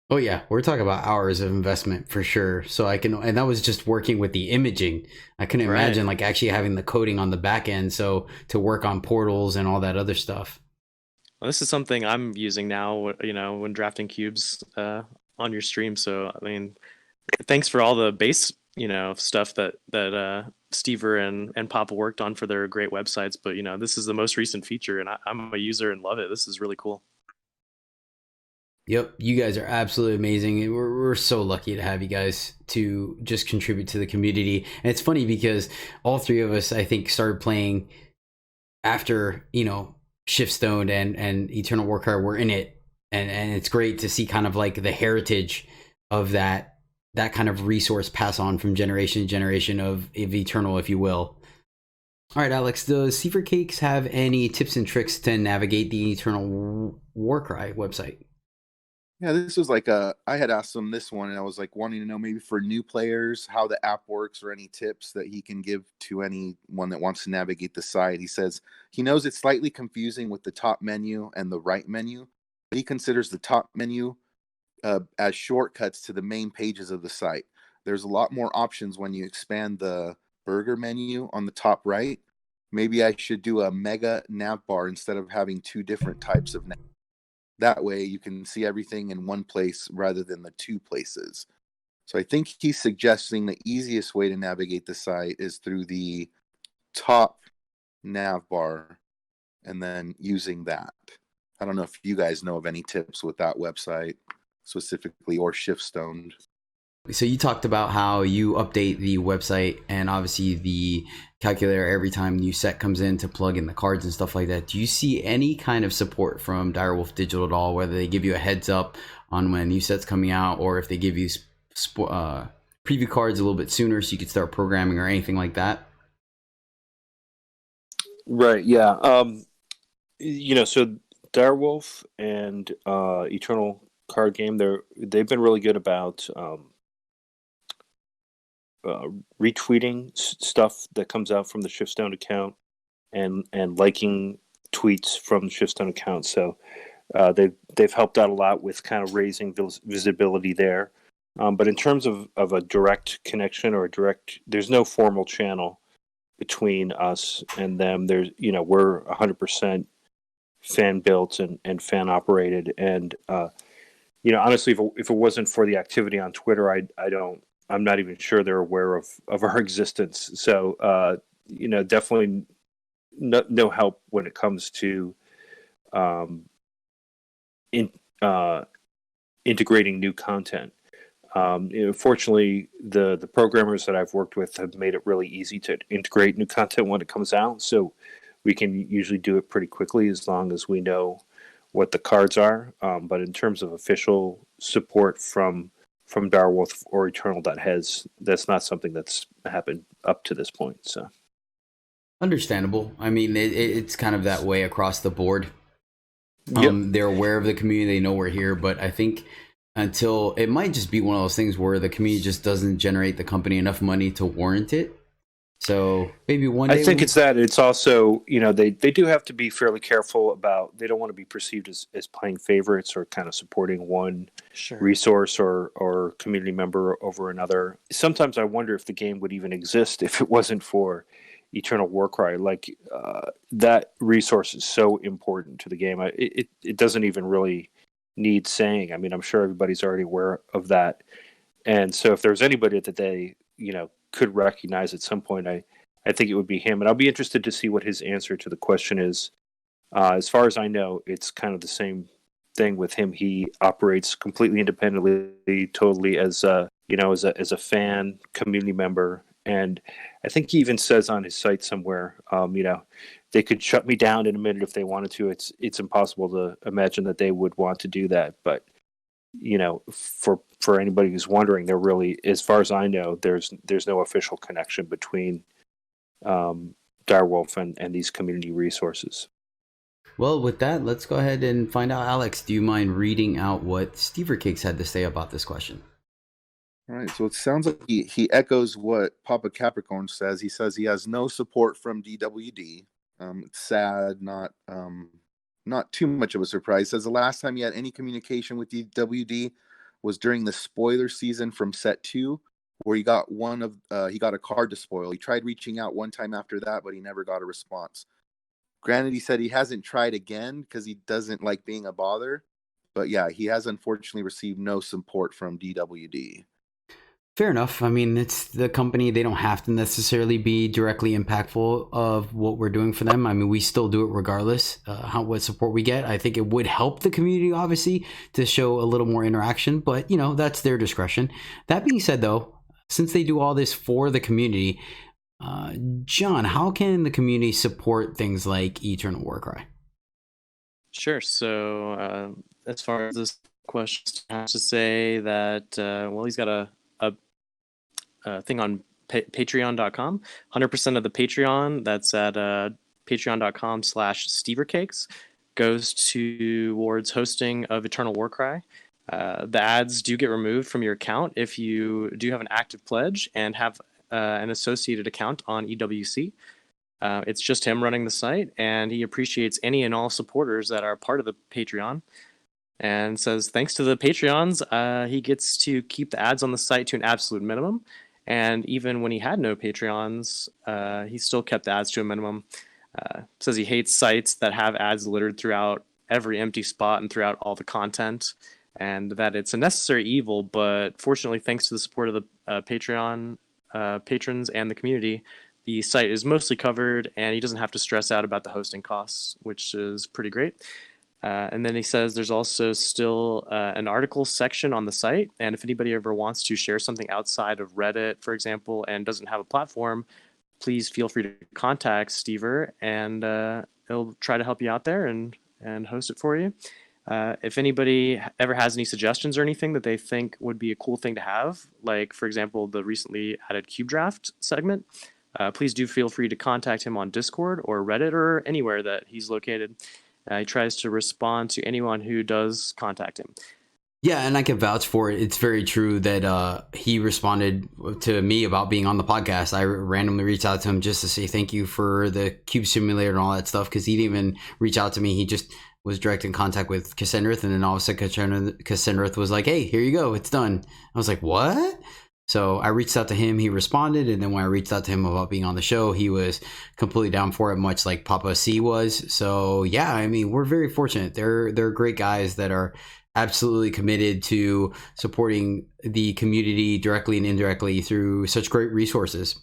Oh yeah, we're talking about hours of investment for sure. So and that was just working with the imaging. I couldn't Right. imagine like actually having the coding on the back end. So to work on portals and all that other stuff. well, this is something I'm using now, when drafting cubes on your stream. So, I mean, thanks for all the base, stuff that Stever and Papa worked on for their great websites. But, this is the most recent feature, and I'm a user and love it. This is really cool. Yep, you guys are absolutely amazing. We're so lucky to have you guys to just contribute to the community. And it's funny because all three of us, I think, started playing after, Shiftstone and Eternal Warcry were in it. And it's great to see kind of like the heritage of that kind of resource pass on from generation to generation of Eternal, if you will. All right, Alex, does Seaver Cakes have any tips and tricks to navigate the Eternal Warcry website? Yeah, this was like I had asked him this one, and I was like wanting to know maybe for new players how the app works or any tips that he can give to anyone that wants to navigate the site. He says he knows it's slightly confusing with the top menu and the right menu, but he considers the top menu as shortcuts to the main pages of the site. There's a lot more options when you expand the burger menu on the top right. Maybe I should do a mega nav bar instead of having two different types of nav. That way you can see everything in one place rather than the two places. So I think he's suggesting the easiest way to navigate the site is through the top nav bar and then using that. I don't know if you guys know of any tips with that website specifically or Shiftstone. So you talked about how you update the website and obviously the calculator every time new set comes in to plug in the cards and stuff like that. Do you see any kind of support from Direwolf Digital at all, whether they give you a heads up on when new sets coming out, or if they give you preview cards a little bit sooner so you could start programming or anything like that? Right. Yeah. So Direwolf and Eternal Card Game, they've been really good about retweeting stuff that comes out from the Shiftstone account and liking tweets from the Shiftstone account. So they've helped out a lot with kind of raising visibility there. But in terms of a direct connection or there's no formal channel between us and them. We're 100% fan built and fan operated. And honestly, if it wasn't for the activity on Twitter, I'm not even sure they're aware of our existence. So, definitely no help when it comes to integrating new content. Fortunately, the programmers that I've worked with have made it really easy to integrate new content when it comes out. So we can usually do it pretty quickly as long as we know what the cards are. But in terms of official support from Direwolf or Eternal, that's not something that's happened up to this point. So Understandable. I mean, it's kind of that way across the board. Yep. They're aware of the community, they know we're here, but I think until it might just be one of those things where the community just doesn't generate the company enough money to warrant it. So maybe one day I think it's that. It's also, they do have to be fairly careful about, they don't want to be perceived as playing favorites or kind of supporting one resource or community member over another. Sometimes I wonder if the game would even exist if it wasn't for Eternal Warcry. Like that resource is so important to the game. It doesn't even really need saying. I mean, I'm sure everybody's already aware of that. And so if there's anybody that they, could recognize at some point, I think it would be him. And I'll be interested to see what his answer to the question is. As far as I know, it's kind of the same thing with him. He operates completely independently, totally as a fan, community member. And I think he even says on his site somewhere, they could shut me down in a minute if they wanted to. It's impossible to imagine that they would want to do that. But for anybody who's wondering, there really, as far as I know, there's no official connection between Direwolf and these community resources. Well, with that, let's go ahead and find out. Alex, do you mind reading out what Stever Cakes had to say about this question? All right, so it sounds like he echoes what Papa Capricorn says. He says he has no support from DWD. It's sad, not too much of a surprise. Says the last time he had any communication with DWD was during the spoiler season from set 2, where he got a card to spoil. He tried reaching out one time after that, but he never got a response. Granted, he said he hasn't tried again because he doesn't like being a bother. But yeah, he has unfortunately received no support from DWD. Fair enough. I mean, it's the company. They don't have to necessarily be directly impactful of what we're doing for them. I mean, we still do it regardless what support we get. I think it would help the community, obviously, to show a little more interaction. But, that's their discretion. That being said, though, since they do all this for the community, John, how can the community support things like Eternal Warcry? Sure. So as far as this question, I have to say that, he's got a thing on patreon.com. 100% of the Patreon, that's at patreon.com/stevercakes, goes towards hosting of Eternal Warcry. The ads do get removed from your account if you do have an active pledge and have an associated account on EWC. It's just him running the site, and he appreciates any and all supporters that are part of the Patreon, and says thanks to the Patreons, he gets to keep the ads on the site to an absolute minimum. And even when he had no Patreons, he still kept the ads to a minimum. Says he hates sites that have ads littered throughout every empty spot and throughout all the content, and that it's a necessary evil. But fortunately, thanks to the support of the Patreon patrons and the community, the site is mostly covered, and he doesn't have to stress out about the hosting costs, which is pretty great. And then he says there's also still an article section on the site. And if anybody ever wants to share something outside of Reddit, for example, and doesn't have a platform, please feel free to contact Stever, and he'll try to help you out there and host it for you. If anybody ever has any suggestions or anything that they think would be a cool thing to have, like, for example, the recently added Cube Draft segment, please do feel free to contact him on Discord or Reddit or anywhere that he's located. He tries to respond to anyone who does contact him. Yeah, and I can vouch for it. It's very true that he responded to me about being on the podcast. I randomly reached out to him just to say thank you for the Cube Simulator and all that stuff, because he didn't even reach out to me. He just was direct in contact with Cassendrath, and then all of a sudden Cassendrath was like, hey, here you go, it's done. I was like, what? So I reached out to him, he responded, and then when I reached out to him about being on the show, he was completely down for it, much like Papa C was. So yeah, I mean, we're very fortunate. They're great guys that are absolutely committed to supporting the community directly and indirectly through such great resources.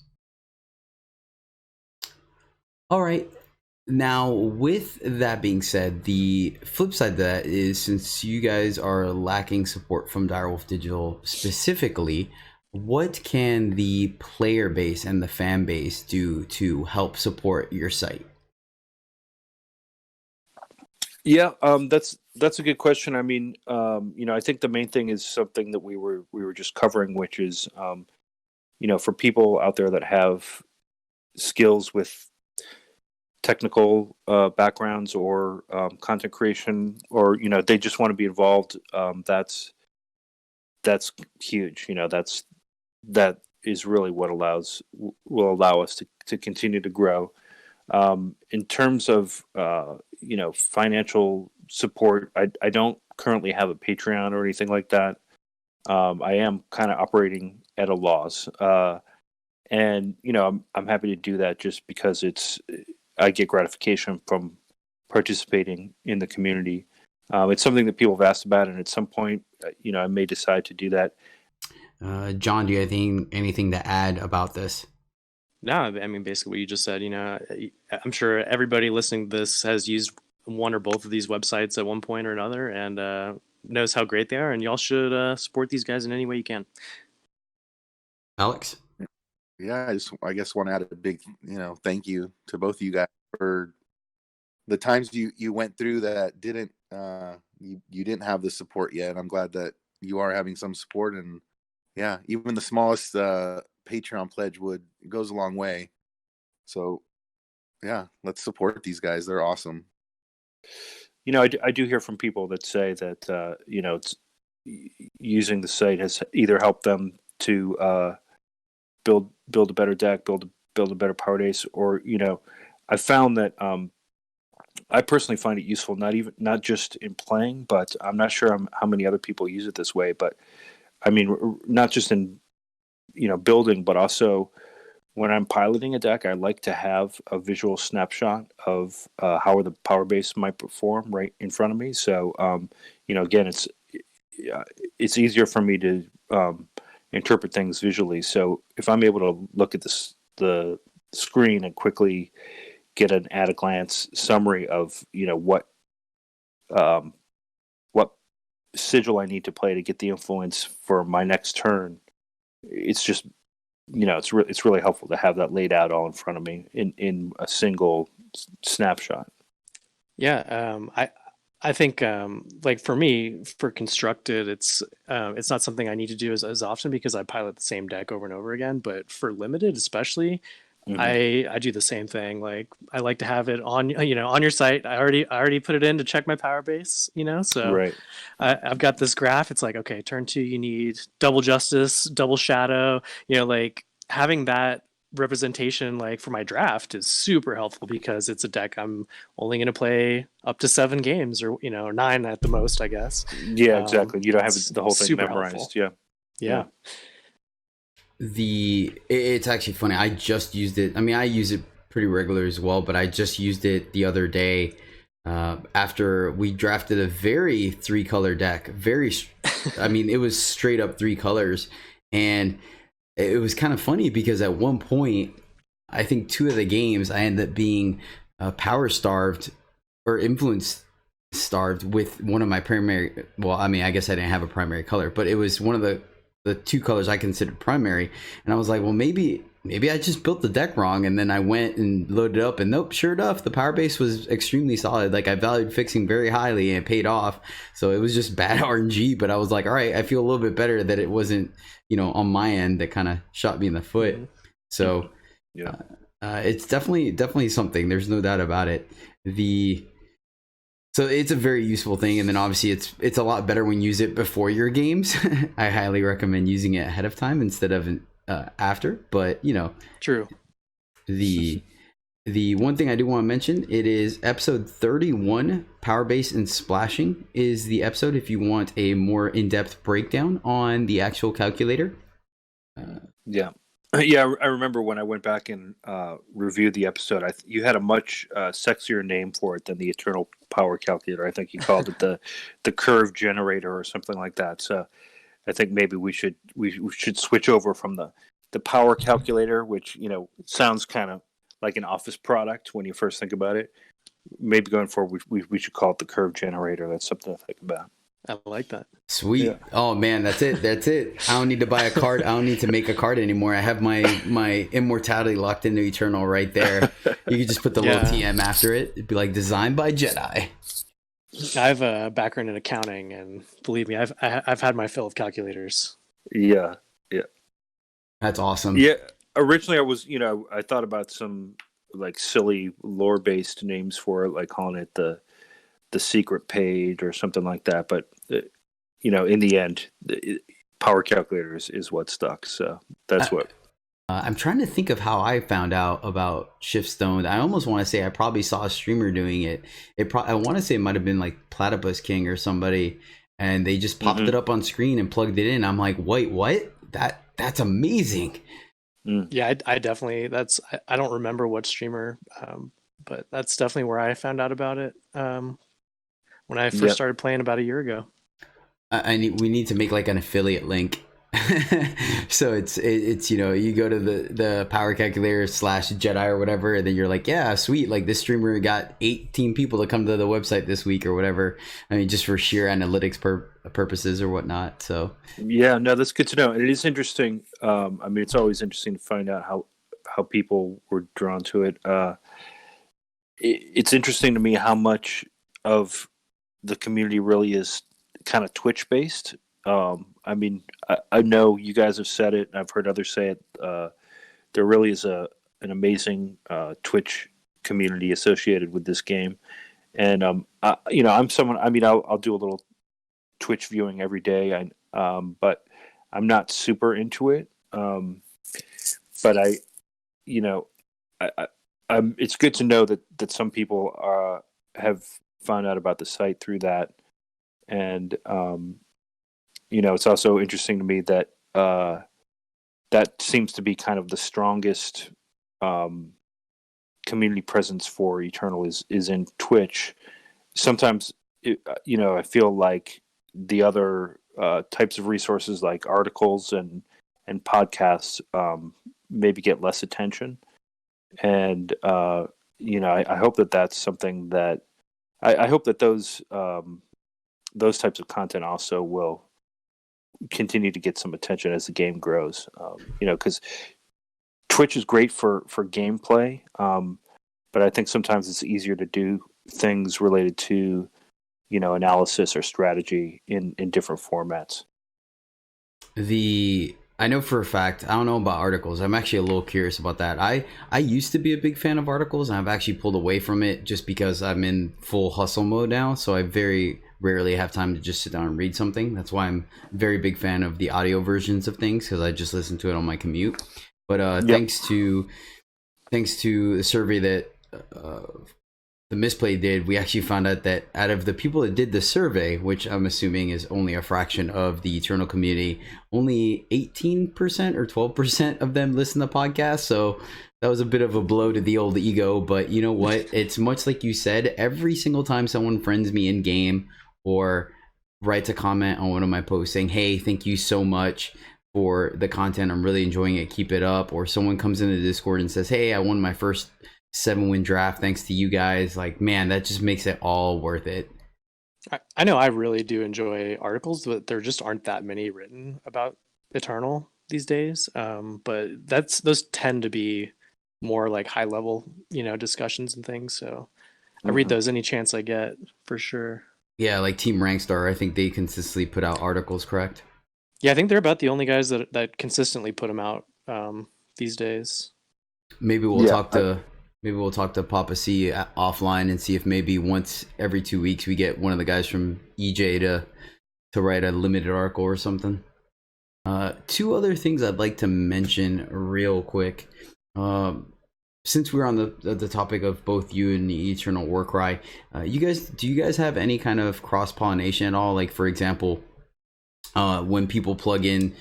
All right. Now, with that being said, the flip side of that is, since you guys are lacking support from Direwolf Digital specifically, what can the player base and the fan base do to help support your site? Yeah, that's a good question. I mean, I think the main thing is something that we were just covering, which is, for people out there that have skills with technical backgrounds or content creation, or they just want to be involved. That's huge. That is really what will allow us to continue to grow. In terms of financial support, I don't currently have a Patreon or anything like that. I am kind of operating at a loss, and I'm happy to do that just because I get gratification from participating in the community. It's something that people have asked about, and at some point, I may decide to do that. John, do you have anything to add about this? No, I mean, basically what you just said. I'm sure everybody listening to this has used one or both of these websites at one point or another, and knows how great they are, and y'all should support these guys in any way you can. Alex? Yeah, I guess want to add a big, thank you to both of you guys for the times you went through that you didn't have the support yet. I'm glad that you are having some support, and yeah, even the smallest Patreon pledge goes a long way. So yeah, let's support these guys. They're awesome. I do hear from people that say that it's using the site has either helped them to build a better deck, build a better power base, or I found that I personally find it useful not just in playing, but I'm not sure how many other people use it this way. But I mean, not just in building, but also when I'm piloting a deck, I like to have a visual snapshot of how the power base might perform right in front of me. So again, it's easier for me to interpret things visually. So if I'm able to look at the screen and quickly get an at a glance summary of what sigil I need to play to get the influence for my next turn, it's just it's really helpful to have that laid out all in front of me in a single snapshot. Yeah, I think like for me, for constructed, it's not something I need to do as often because I pilot the same deck over and over again. But for limited, especially, I do the same thing. Like I like to have it on on your site. I already put it in to check my power base. So Right. I've got this graph. It's like, okay, turn 2, you need double justice, double shadow. Like having that representation like for my draft is super helpful because it's a deck I'm only going to play up to 7 games or or 9 at the most, I guess. Yeah, exactly. You don't have the whole thing memorized. Helpful. Yeah. It's actually funny. I just used it. I mean, I use it pretty regular as well, but I just used it the other day after we drafted a very 3-color deck. I mean, it was straight up 3 colors, and it was kind of funny because at one point, I think 2 of the games I ended up being power starved or influence starved with one of my primary. Well, I mean, I guess I didn't have a primary color, but it was one of the 2 colors I considered primary, and I was like, well, maybe I just built the deck wrong. And then I went and loaded it up, and nope, sure enough, the power base was extremely solid. Like I valued fixing very highly, and it paid off. So it was just bad RNG, but I was like, all right, I feel a little bit better that it wasn't on my end that kind of shot me in the foot. So yeah, it's definitely something. There's no doubt about it. So it's a very useful thing, and then obviously it's a lot better when you use it before your games. I highly recommend using it ahead of time instead of after. But True. The one thing I do want to mention, it is episode 31, Power Base and Splashing is the episode if you want a more in-depth breakdown on the actual calculator. Yeah. Yeah, I remember when I went back and reviewed the episode, you had a much sexier name for it than the Eternal Power Calculator. I think you called it the Curve Generator or something like that. So I think maybe we should switch over from the Power Calculator, which sounds kind of like an office product when you first think about it. Maybe going forward, we should call it the Curve Generator. That's something to think about. I like that. Sweet. Yeah. Oh man, that's it. I don't need to buy a card. I don't need to make a card anymore. I have my immortality locked into Eternal right there. You can just put the little TM after it. It'd be like designed by Jedi. I have a background in accounting, and believe me, I've had my fill of calculators. Yeah. That's awesome. Yeah. Originally, I was I thought about some like silly lore based names for it, like calling it the secret page or something like that. But in the end, Power Calculator is what stuck. So that's what. I'm trying to think of how I found out about Shift Stone. I almost want to say I probably saw a streamer doing it. I want to say it might have been like Platypus King or somebody, and they just popped it up on screen and plugged it in. I'm like, wait, what? That's amazing. Yeah, I definitely. I don't remember what streamer, but that's definitely where I found out about it. When I first started playing about a year ago. We need to make like an affiliate link. So it's you go to the Power Calculator / Jedi or whatever, and then you're like, yeah, sweet, like this streamer got 18 people to come to the website this week or whatever. I mean, just for sheer analytics purposes or whatnot. So yeah, no, that's good to know. And it is interesting. I mean, it's always interesting to find out how people were drawn to it. It's interesting to me how much of the community really is kind of Twitch based I mean, I know you guys have said it, and I've heard others say it. There really is an amazing Twitch community associated with this game, and I'm someone. I mean, I'll do a little Twitch viewing every day. But I'm not super into it. But you know, it's good to know that some people have found out about the site through that, and it's also interesting to me that that seems to be kind of the strongest community presence for Eternal is in Twitch. Sometimes, I feel like the other types of resources like articles and podcasts maybe get less attention. And, I hope that that's something that I hope that those types of content also will continue to get some attention as the game grows. Because Twitch is great for gameplay, but I think sometimes it's easier to do things related to, analysis or strategy in different formats. I know for a fact, I don't know about articles. I'm actually a little curious about that. I used to be a big fan of articles, and I've actually pulled away from it just because I'm in full hustle mode now. So I very rarely have time to just sit down and read something. That's why I'm a very big fan of the audio versions of things, because I just listen to it on my commute. But thanks to the survey that the Misplay did, we actually found out that out of the people that did the survey, which I'm assuming is only a fraction of the Eternal community, only 18% or 12% of them listen to podcasts. So that was a bit of a blow to the old ego. But you know what? It's much like you said, every single time someone friends me in game or writes a comment on one of my posts saying, hey, thank you so much for the content, I'm really enjoying it, keep it up. Or someone comes into the Discord and says, hey, I won my first 7-win draft thanks to you guys. Like, man, that just makes it all worth it. I know I really do enjoy articles, but there just aren't that many written about Eternal these days. But those tend to be more like high level, discussions and things. So I read those any chance I get, for sure. Yeah, like Team Rankstar, I think they consistently put out articles, correct? Yeah, I think they're about the only guys that consistently put them out these days. Maybe we'll talk to Papa C offline and see if maybe once every 2 weeks we get one of the guys from EJ to write a limited article or something. Two other things I'd like to mention real quick. Since we're on the topic of both you and the Eternal Warcry, do you guys have any kind of cross pollination at all? Like, for example, when people plug in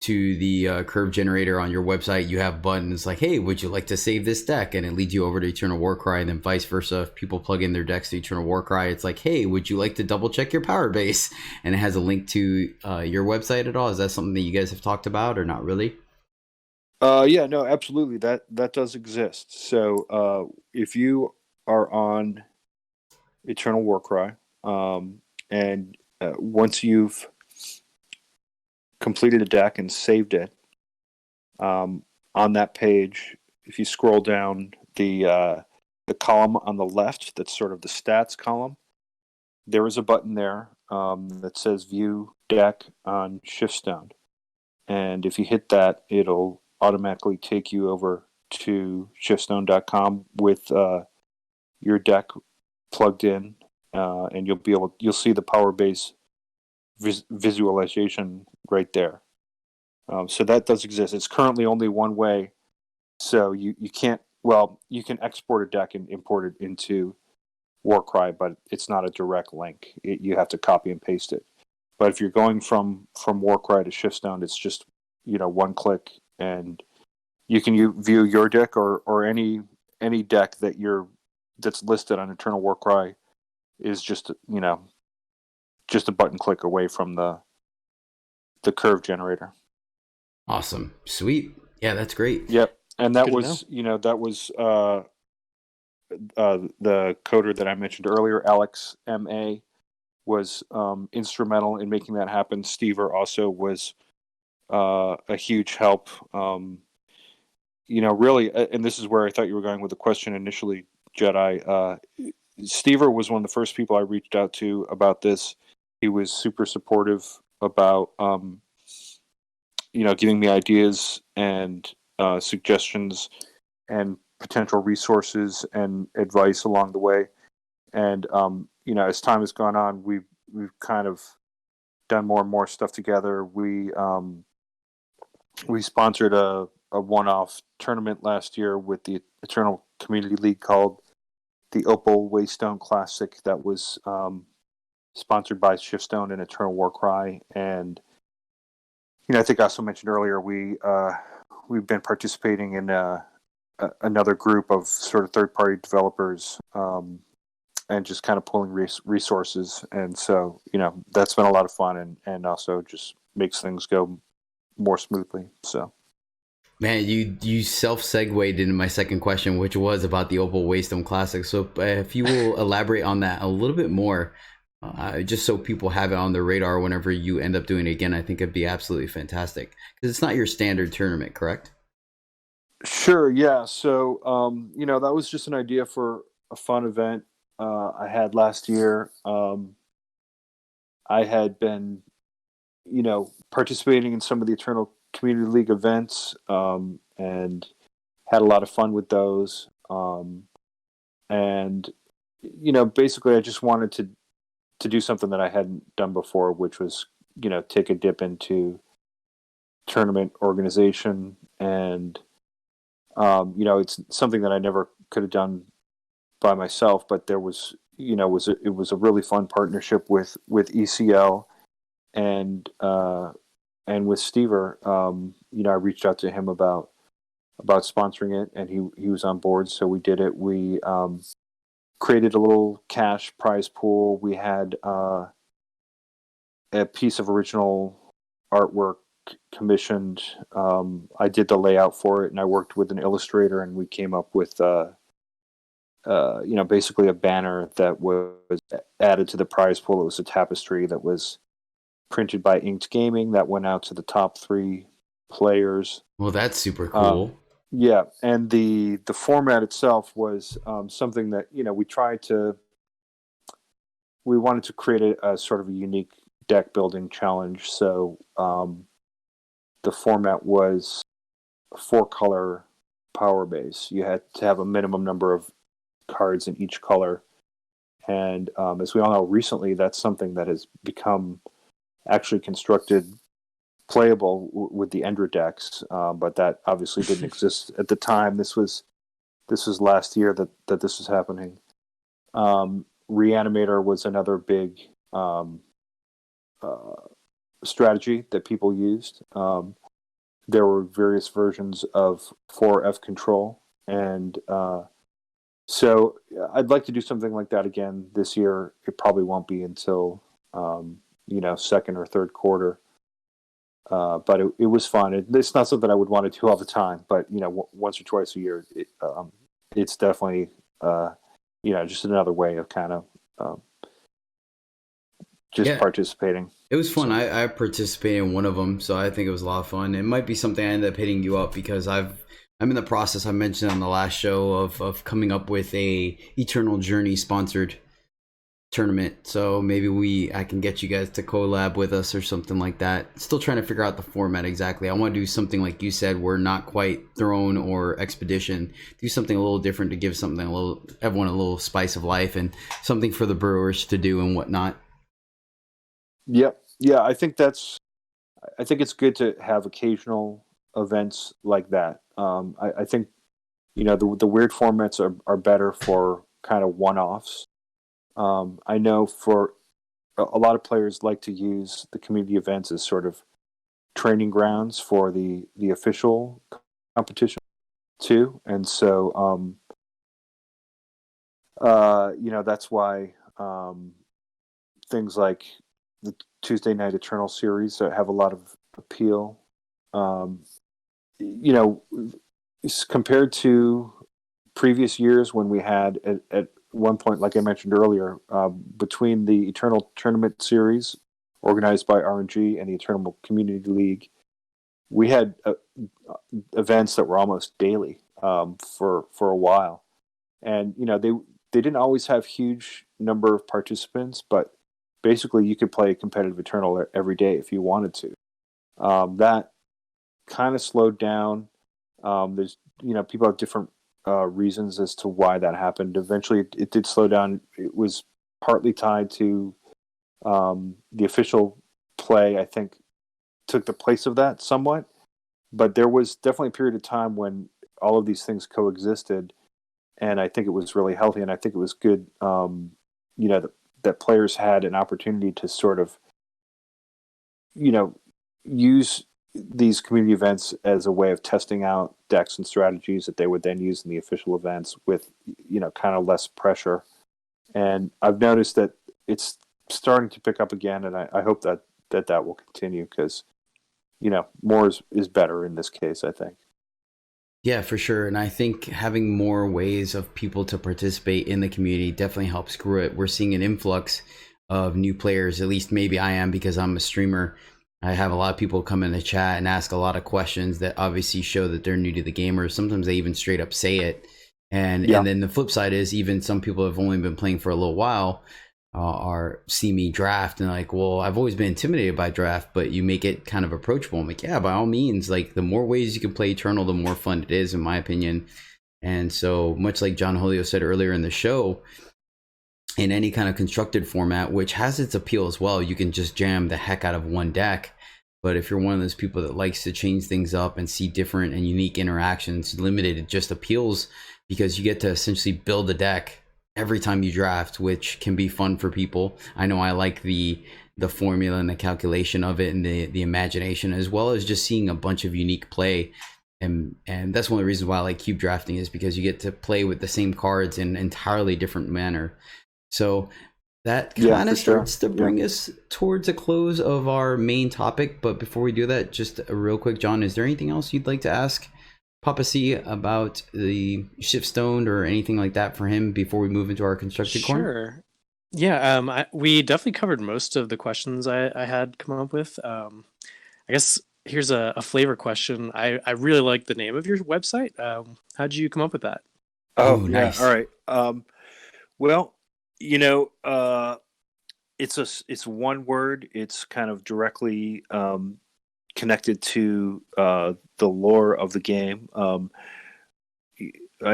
to the curve generator on your website, you have buttons like, hey, would you like to save this deck? And it leads you over to Eternal Warcry. And then vice versa, if people plug in their decks to Eternal Warcry, it's like, hey, would you like to double check your power base? And it has a link to your website at all. Is that something that you guys have talked about or not really? Yeah, no, absolutely. That does exist. So if you are on Eternal Warcry, and once you've completed a deck and saved it, on that page, if you scroll down the column on the left, that's sort of the stats column, there is a button there that says View Deck on Shiftstone, and if you hit that, it'll automatically take you over to shiftstone.com with your deck plugged in, and you'll see the power base visualization right there. So that does exist. It's currently only one way, so you can't. Well, you can export a deck and import it into Warcry, but it's not a direct link. You have to copy and paste it. But if you're going from Warcry to Shiftstone, it's just one click, and you can view your deck or any deck that's listed on Eternal Warcry is just a button click away from the curve generator. Awesome. Sweet. Yeah, that's great. Yep. And that was the coder that I mentioned earlier, Alex MA, was instrumental in making that happen. Stever also was a huge help. Really, and this is where I thought you were going with the question initially, Jedi. Stever was one of the first people I reached out to about this. He was super supportive about giving me ideas and suggestions and potential resources and advice along the way. And as time has gone on, we've kind of done more and more stuff together. We sponsored a one-off tournament last year with the Eternal Community League called the Opal Waystone Classic. That was sponsored by Shiftstone and Eternal Warcry. And I think I also mentioned earlier we've been participating in another group of sort of third-party developers, and just kind of pulling resources. And so that's been a lot of fun, and also just makes things go more smoothly. So. Man, you self-segued into my second question, which was about the Opal Waystone Classic. So if you will elaborate on that a little bit more, just so people have it on their radar whenever you end up doing it again, I think it'd be absolutely fantastic. Because it's not your standard tournament, correct? Sure, yeah. So, that was just an idea for a fun event I had last year. I had been, participating in some of the Eternal Community League events, and had a lot of fun with those. And basically, I just wanted to do something that I hadn't done before, which was take a dip into tournament organization. And it's something that I never could have done by myself, but there was it was a really fun partnership with ECL and with Stever. I reached out to him about sponsoring it, and he was on board, so we did it. We created a little cash prize pool. We had a piece of original artwork commissioned. I did the layout for it, and I worked with an illustrator, and we came up with basically a banner that was added to the prize pool. It was a tapestry that was printed by Inked Gaming that went out to the top 3 players. Well, that's super cool. Yeah, and the format itself was something that we wanted to create a sort of a unique deck building challenge. So the format was a 4-color power base. You had to have a minimum number of cards in each color, and as we all know, recently that's something that has become actually constructed playable with the Endra decks, but that obviously didn't exist at the time. This was last year that this was happening. Reanimator was another big strategy that people used. There were various versions of 4F control, and so I'd like to do something like that again this year. It probably won't be until second or third quarter. But it was fun. It's not something I would want to do all the time, but once or twice a year, it's definitely just another way of kind of participating. It was fun. I participated in one of them, so I think it was a lot of fun. It might be something I end up hitting you up, because I'm in the process, I mentioned on the last show, of coming up with a EternalJourney sponsored tournament. So maybe I can get you guys to collab with us or something like that. Still trying to figure out the format exactly. I want to do something like you said, we're not quite Throne or Expedition. Do something a little different to give everyone a little spice of life, and something for the brewers to do and whatnot. Yep. Yeah, I think it's good to have occasional events like that. I think the weird formats are better for kind of one-offs. I know for a lot of players like to use the community events as sort of training grounds for the official competition too, and so that's why things like the Tuesday Night Eternal series have a lot of appeal. Compared to previous years when we had at one point, like I mentioned earlier, between the Eternal Tournament series organized by RNG and the Eternal Community League, we had events that were almost daily for a while, and they didn't always have huge number of participants, but basically you could play competitive Eternal every day if you wanted to. That kind of slowed down. There's people have different reasons as to why that happened. Eventually, it did slow down. It was partly tied to the official play, I think, took the place of that somewhat. But there was definitely a period of time when all of these things coexisted, and I think it was really healthy, and I think it was good, that players had an opportunity to sort of, use these community events as a way of testing out decks and strategies that they would then use in the official events with, kind of less pressure. And I've noticed that it's starting to pick up again, and I hope that will continue because, more is better in this case, I think. Yeah, for sure. And I think having more ways of people to participate in the community definitely helps grow it. We're seeing an influx of new players, at least maybe I am because I'm a streamer. I have a lot of people come in the chat and ask a lot of questions that obviously show that they're new to the game, or sometimes they even straight up say it. And then the flip side is even some people have only been playing for a little while see me draft and like, well, I've always been intimidated by draft, but you make it kind of approachable. I'm like, yeah, by all means, like the more ways you can play Eternal, the more fun it is, in my opinion. And so much like John Julio said earlier in the show, in any kind of constructed format, which has its appeal as well, you can just jam the heck out of one deck. But if you're one of those people that likes to change things up and see different and unique interactions, limited, it just appeals because you get to essentially build a deck every time you draft, which can be fun for people. I know I like the formula and the calculation of it and the imagination, as well as just seeing a bunch of unique play. And that's one of the reasons why I like cube drafting, is because you get to play with the same cards in an entirely different manner. So that kind of starts to bring us towards a close of our main topic. But before we do that, just a real quick, John, is there anything else you'd like to ask Papa C about the Shift Stone or anything like that for him before we move into our constructed corner? Sure. Yeah, we definitely covered most of the questions I had come up with. I guess here's a flavor question. I really like the name of your website. How'd you come up with that? Oh, nice. All right. Well, it's one word. It's kind of directly connected to the lore of the game.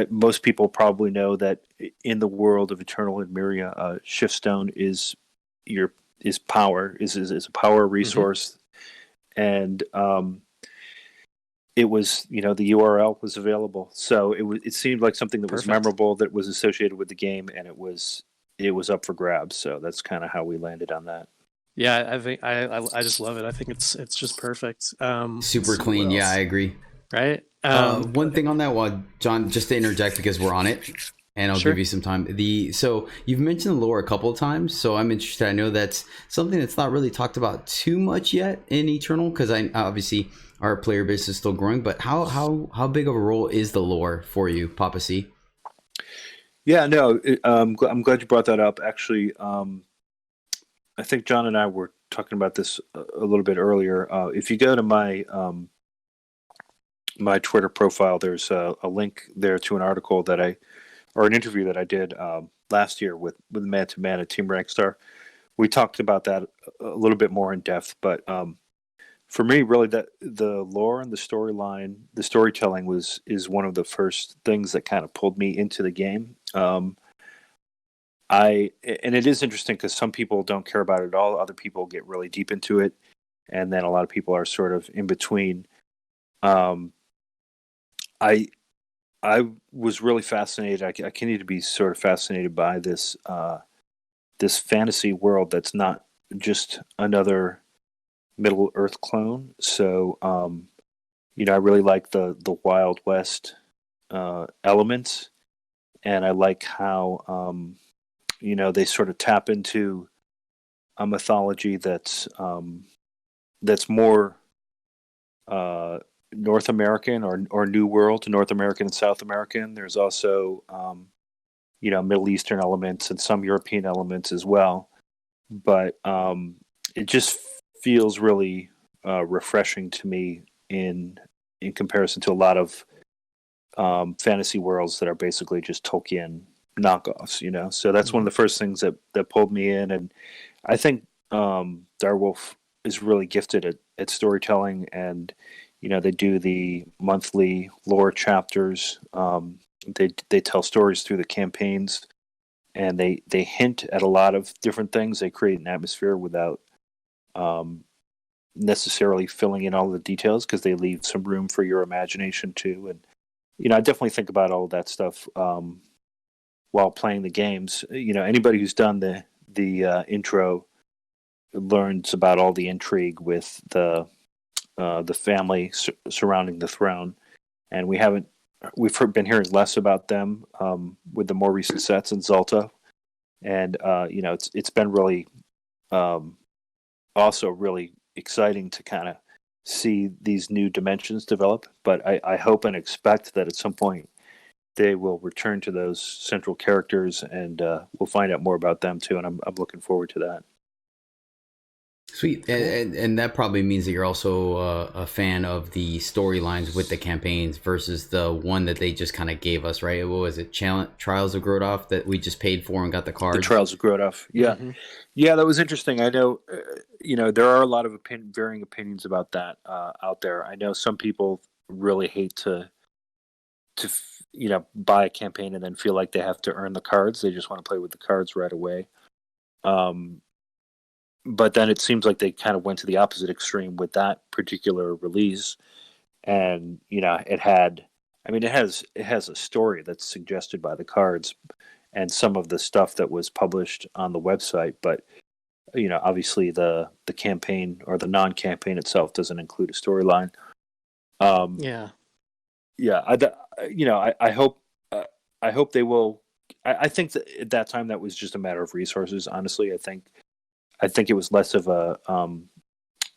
Most people probably know that in the world of Eternal and Myria, Shiftstone is power, is a power resource, and it was, the URL was available, so it seemed like something that was memorable, that was associated with the game, and it was up for grabs. So that's kind of how we landed on that. Yeah, I think I just love it. I think it's just perfect. Super clean. Yeah, I agree. Right. One thing on that, John, just to interject because we're on it, and I'll give you some time. So you've mentioned the lore a couple of times, so I'm interested. I know that's something that's not really talked about too much yet in Eternal, because obviously our player base is still growing. But how big of a role is the lore for you, Papa C? Yeah, no, I'm glad you brought that up. Actually, I think John and I were talking about this a little bit earlier. If you go to my my Twitter profile, there's a link there to an article or an interview that I did last year with Man to Man at Team Rankstar. We talked about that a little bit more in depth, but for me, really, that the lore and the storyline, the storytelling is one of the first things that kind of pulled me into the game. And it is interesting because some people don't care about it at all. Other people get really deep into it, and then a lot of people are sort of in between. I was really fascinated. I continue to be sort of fascinated by this this fantasy world that's not just another Middle Earth clone. So, I really like the Wild West elements, and I like how they sort of tap into a mythology that's more North American or New World, North American and South American. There's also Middle Eastern elements and some European elements as well. But it just feels really refreshing to me in comparison to a lot of fantasy worlds that are basically just Tolkien knockoffs, So that's one of the first things that pulled me in, and I think Direwolf is really gifted at storytelling, and they do the monthly lore chapters. They tell stories through the campaigns, and they hint at a lot of different things. They create an atmosphere without necessarily filling in all the details, because they leave some room for your imagination too. And I definitely think about all of that stuff while playing the games. Anybody who's done the intro learns about all the intrigue with the family surrounding the throne, and we've been hearing less about them with the more recent sets in Zalta, and it's been really also really exciting to kind of see these new dimensions develop. But I hope and expect that at some point they will return to those central characters, and we'll find out more about them too. And I'm looking forward to that. Sweet, and that probably means that you're also a fan of the storylines with the campaigns versus the one that they just kind of gave us, right? What was it, Trials of Grodov, that we just paid for and got the cards? The Trials of Grodov, yeah, yeah, that was interesting. I know, there are a lot of varying opinions about that out there. I know some people really hate to buy a campaign and then feel like they have to earn the cards. They just want to play with the cards right away. But then it seems like they kind of went to the opposite extreme with that particular release, and it has a story that's suggested by the cards and some of the stuff that was published on the website, but obviously the campaign or the non-campaign itself doesn't include a storyline. I hope they will. I think that at that time that was just a matter of resources. Honestly, I think it was less of a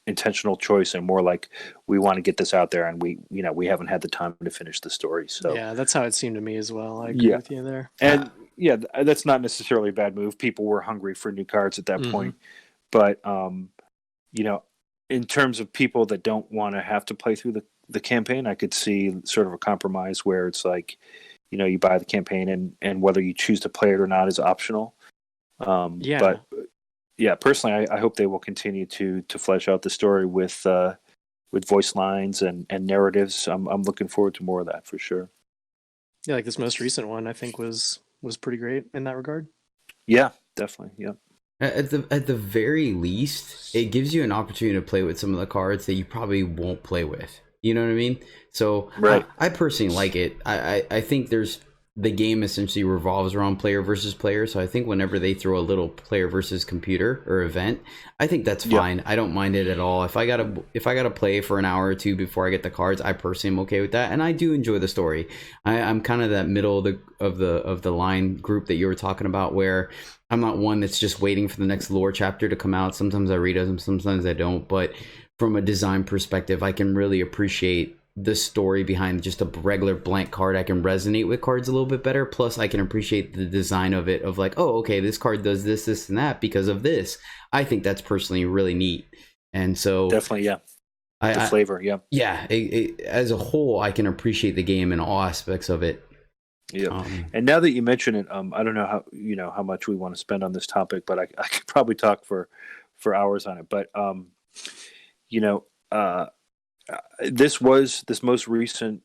intentional choice and more like, we want to get this out there, and we haven't had the time to finish the story. So yeah, that's how it seemed to me as well. I agree with you there. And that's not necessarily a bad move. People were hungry for new cards at that point, but in terms of people that don't want to have to play through the campaign, I could see sort of a compromise where it's like, you buy the campaign and whether you choose to play it or not is optional. But yeah, personally, I hope they will continue to flesh out the story with voice lines and narratives. I'm looking forward to more of that for sure. Yeah, like this most recent one, I think was pretty great in that regard. Yeah, definitely. Yeah. At the very least, it gives you an opportunity to play with some of the cards that you probably won't play with. You know what I mean? So right. I personally like it. I think the game essentially revolves around player versus player. So I think whenever they throw a little player versus computer or event, I think that's fine. I don't mind it at all. If I gotta play for an hour or two before I get the cards, I personally am okay with that. And I do enjoy the story. I'm kind of that middle of the line group that you were talking about, where I'm not one that's just waiting for the next lore chapter to come out. Sometimes I read them, sometimes I don't. But from a design perspective, I can really appreciate the story behind just a regular blank card. I can resonate with cards a little bit better. Plus, I can appreciate the design of it, of like, oh, okay, this card does this, this, and that because of this. I think that's personally really neat. And so definitely, yeah. The flavor, yeah. Yeah, as a whole, I can appreciate the game and all aspects of it. Yeah, and now that you mention it, I don't know how much we want to spend on this topic, but I could probably talk for hours on it. But this most recent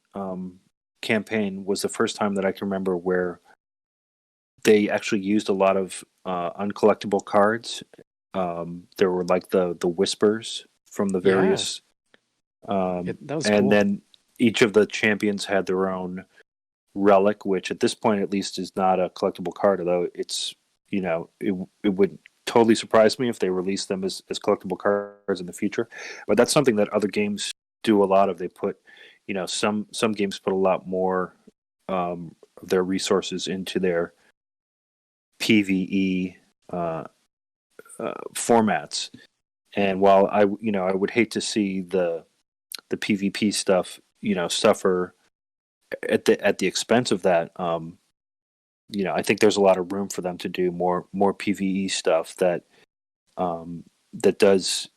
campaign was the first time that I can remember where they actually used a lot of uncollectible cards. There were like the whispers from the various, that was and cool. then each of the champions had their own relic, which at this point at least is not a collectible card, although it's it would totally surprise me if they release them as collectible cards in the future. But that's something that other games do a lot of. They put some games put a lot more of their resources into their PvE formats, and while I would hate to see the PvP stuff suffer at the expense of that, I think there's a lot of room for them to do more PvE stuff that does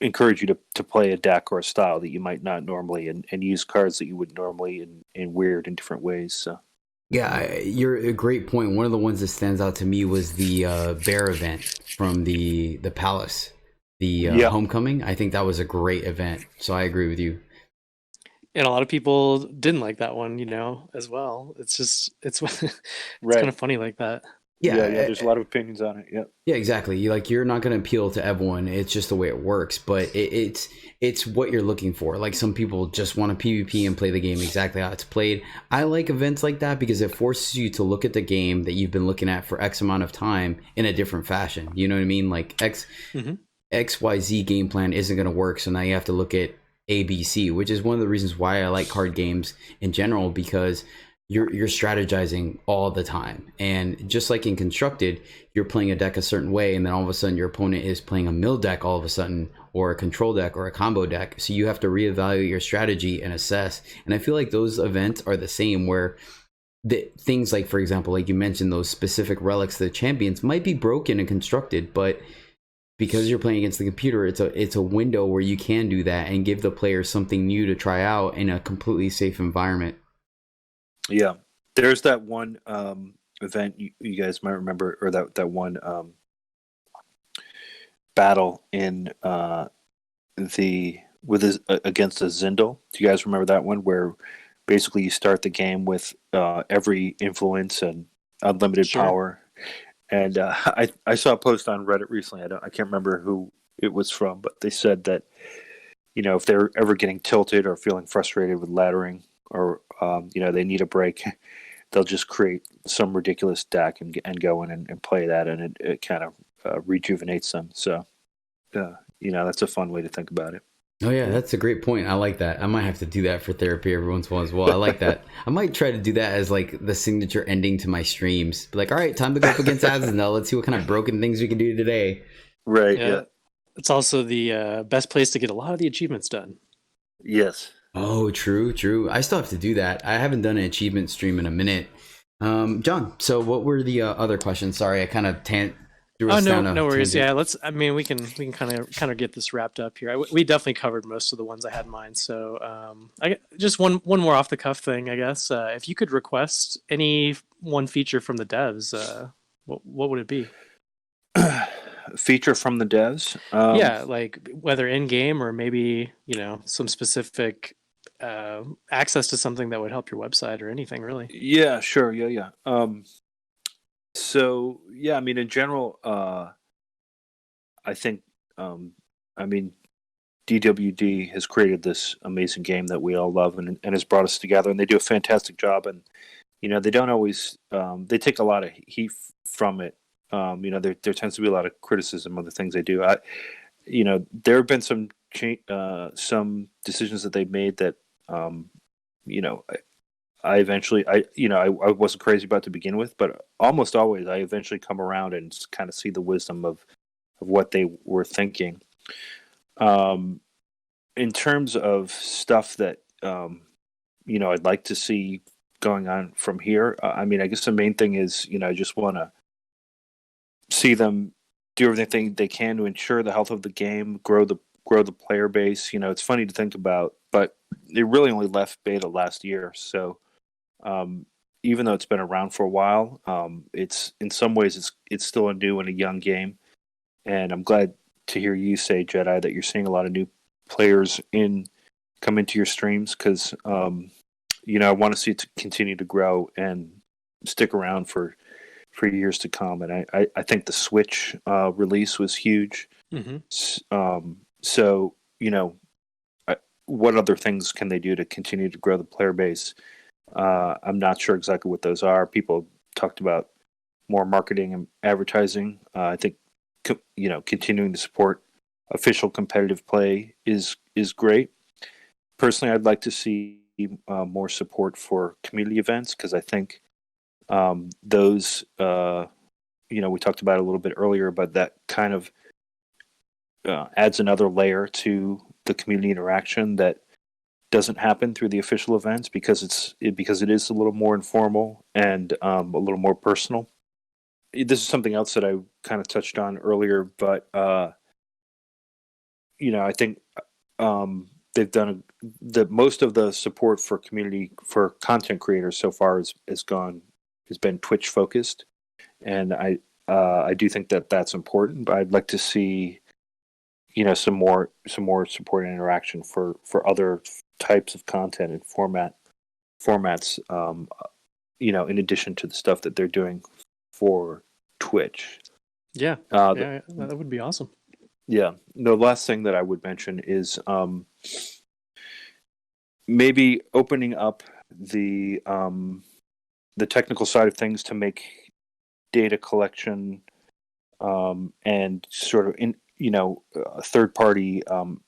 encourage you to play a deck or a style that you might not normally, and use cards that you would normally in weird and different ways. So Yeah, you're a great point. One of the ones that stands out to me was the bear event from the palace, the Yeah, homecoming. I think that was a great event. So I agree with you. And a lot of people didn't like that one, you know, as well. It's just it's it's kind right. of funny like that. Yeah, Yeah. There's a lot of opinions on it. Yeah. yeah, exactly. You're not going to appeal to everyone. It's just the way it works. But it's what you're looking for. Like some people just want to PvP and play the game exactly how it's played. I like events like that because it forces you to look at the game that you've been looking at for X amount of time in a different fashion. You know what I mean? Like Hmm. XYZ game plan isn't going to work. So now you have to look at ABC, which is one of the reasons why I like card games in general, because you're strategizing all the time. And just like in Constructed, you're playing a deck a certain way, and then all of a sudden your opponent is playing a mill deck all of a sudden, or a control deck, or a combo deck. So you have to reevaluate your strategy and assess. And I feel like those events are the same, where the things like, for example, like you mentioned, those specific relics, the champions might be broken and constructed, but because you're playing against the computer, it's a window where you can do that and give the player something new to try out in a completely safe environment. Yeah. There's that one event you guys might remember, or that one battle in the with his, against a Zindel. Do you guys remember that one where basically you start the game with every influence and unlimited Sure. power? And I saw a post on Reddit recently. I can't remember who it was from, but they said that, you know, if they're ever getting tilted or feeling frustrated with laddering, or you know, they need a break, they'll just create some ridiculous deck and go in and play that, and it kind of rejuvenates them. So you know, that's a fun way to think about it. Oh yeah, that's a great point. I like that. I might have to do that for therapy every once in a while as well. I like that. I might try to do that as like the signature ending to my streams. Be like, all right, time to go up against Azazel. Let's see what kind of broken things we can do today. Right. Yeah. It's also the best place to get a lot of the achievements done. Yes. Oh, true, true. I still have to do that. I haven't done an achievement stream in a minute. John, so what were the other questions? Sorry, I kind of threw Oh us no, down a no worries. tangent. Yeah, let's. I mean, we can kind of get this wrapped up here. We definitely covered most of the ones I had in mind. So, just one more off the cuff thing, I guess. If you could request any one feature from the devs, what would it be? Feature from the devs. Yeah, like whether in game or maybe some specific access to something that would help your website or anything really. Yeah, sure. Yeah. So yeah, I mean, in general, I think, I mean, DWD has created this amazing game that we all love, and has brought us together, and they do a fantastic job. And you know, they don't always, they take a lot of heat from it. You know, there tends to be a lot of criticism of the things they do. You know, there have been some decisions that they've made that, you know, I eventually, I wasn't crazy about to begin with, but almost always I eventually come around and kind of see the wisdom of what they were thinking. In terms of stuff that, you know, I'd like to see going on from here, I mean, I guess the main thing is, you know, I just want to see them do everything they can to ensure the health of the game, grow the player base. You know, it's funny to think about, but they really only left beta last year, so even though it's been around for a while, it's in some ways it's still a new and a young game. And I'm glad to hear you say, Jedi, that you're seeing a lot of new players come into your streams, because you know, I want to see it to continue to grow and stick around for years to come. And I think the Switch release was huge. Mm-hmm. So you know, what other things can they do to continue to grow the player base? I'm not sure exactly what those are. People talked about more marketing and advertising. I think, you know, continuing to support official competitive play is great. Personally, I'd like to see more support for community events, because I think those, you know, we talked about it a little bit earlier, but that kind of adds another layer to the community interaction that doesn't happen through the official events, because it is a little more informal and a little more personal. This is something else that I kind of touched on earlier, but you know, I think they've done most of the support for content creators so far has been Twitch focused, and I do think that that's important. But I'd like to see some more support and interaction for other types of content and formats. In addition to the stuff that they're doing for Twitch. Yeah, that would be awesome. Yeah. The last thing that I would mention is maybe opening up the technical side of things to make data collection and sort of third-party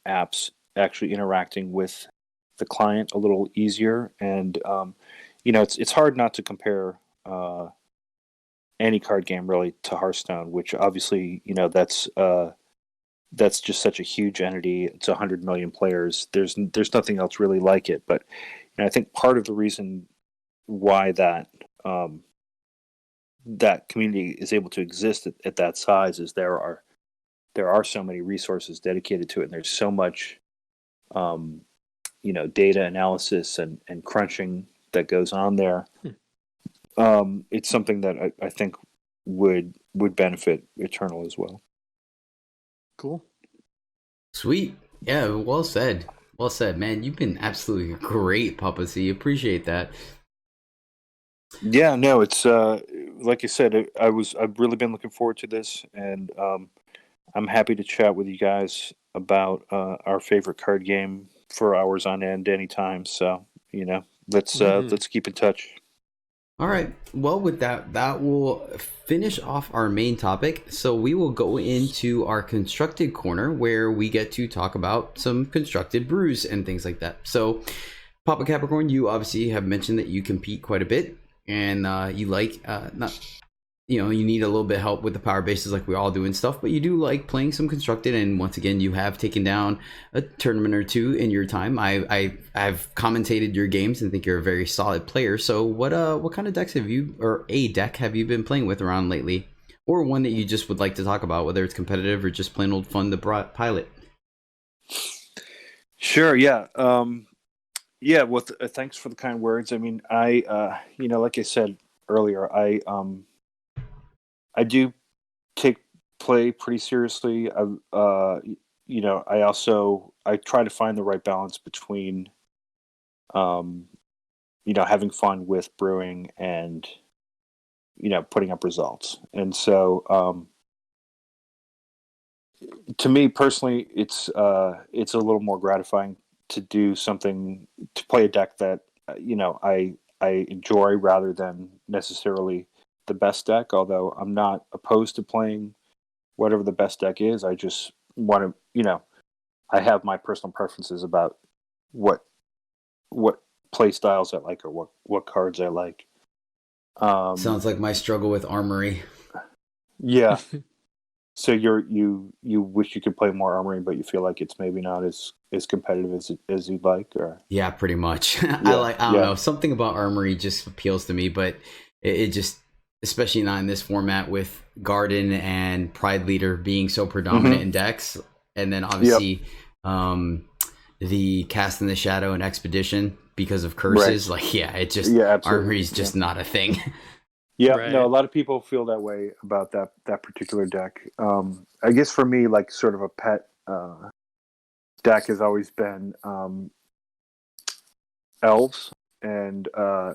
apps actually interacting with the client a little easier. And it's hard not to compare any card game really to Hearthstone, which obviously that's just such a huge entity. It's 100 million players. There's nothing else really like it. But I think part of the reason why that community is able to exist at that size is there are so many resources dedicated to it, and there's so much data analysis and crunching that goes on there. It's something that I think would benefit Eternal as well. Cool. Sweet. Yeah, well said. Well said, man. You've been absolutely great, Papa C. Appreciate that. Yeah, no, it's like I said, I've really been looking forward to this, and I'm happy to chat with you guys about our favorite card game for hours on end anytime. So, let's keep in touch. All right. Well, with that will finish off our main topic. So we will go into our constructed corner where we get to talk about some constructed brews and things like that. So, Papa Capricorn, you obviously have mentioned that you compete quite a bit, and you like you need a little bit of help with the power bases like we all do and stuff, but you do like playing some constructed, and once again you have taken down a tournament or two in your time. I've commentated your games and think you're a very solid player. So what kind of decks have you been playing with around lately, or one that you just would like to talk about, whether it's competitive or just plain old fun to pilot? Sure. Yeah. Well, thanks for the kind words. I mean, I like I said earlier, I do take play pretty seriously. I try to find the right balance between, having fun with brewing and, putting up results. And so, to me personally, it's a little more gratifying to do something, to play a deck that, I enjoy rather than necessarily the best deck, although I'm not opposed to playing whatever the best deck is. I just want to, I have my personal preferences about what play styles I like or what cards I like. Sounds like my struggle with Armory. Yeah. So you wish you could play more Armory, but you feel like it's maybe not as competitive as you'd like, or? Yeah, pretty much. Yeah, I don't know, something about Armory just appeals to me, but it just, especially not in this format with Garden and Pride Leader being so predominant in decks, and then obviously the Cast in the Shadow and Expedition because of curses. Right. Like, it just Armory's just not a thing. Yeah, Right. No, a lot of people feel that way about that particular deck. I guess for me, like sort of a pet deck has always been Elves. And I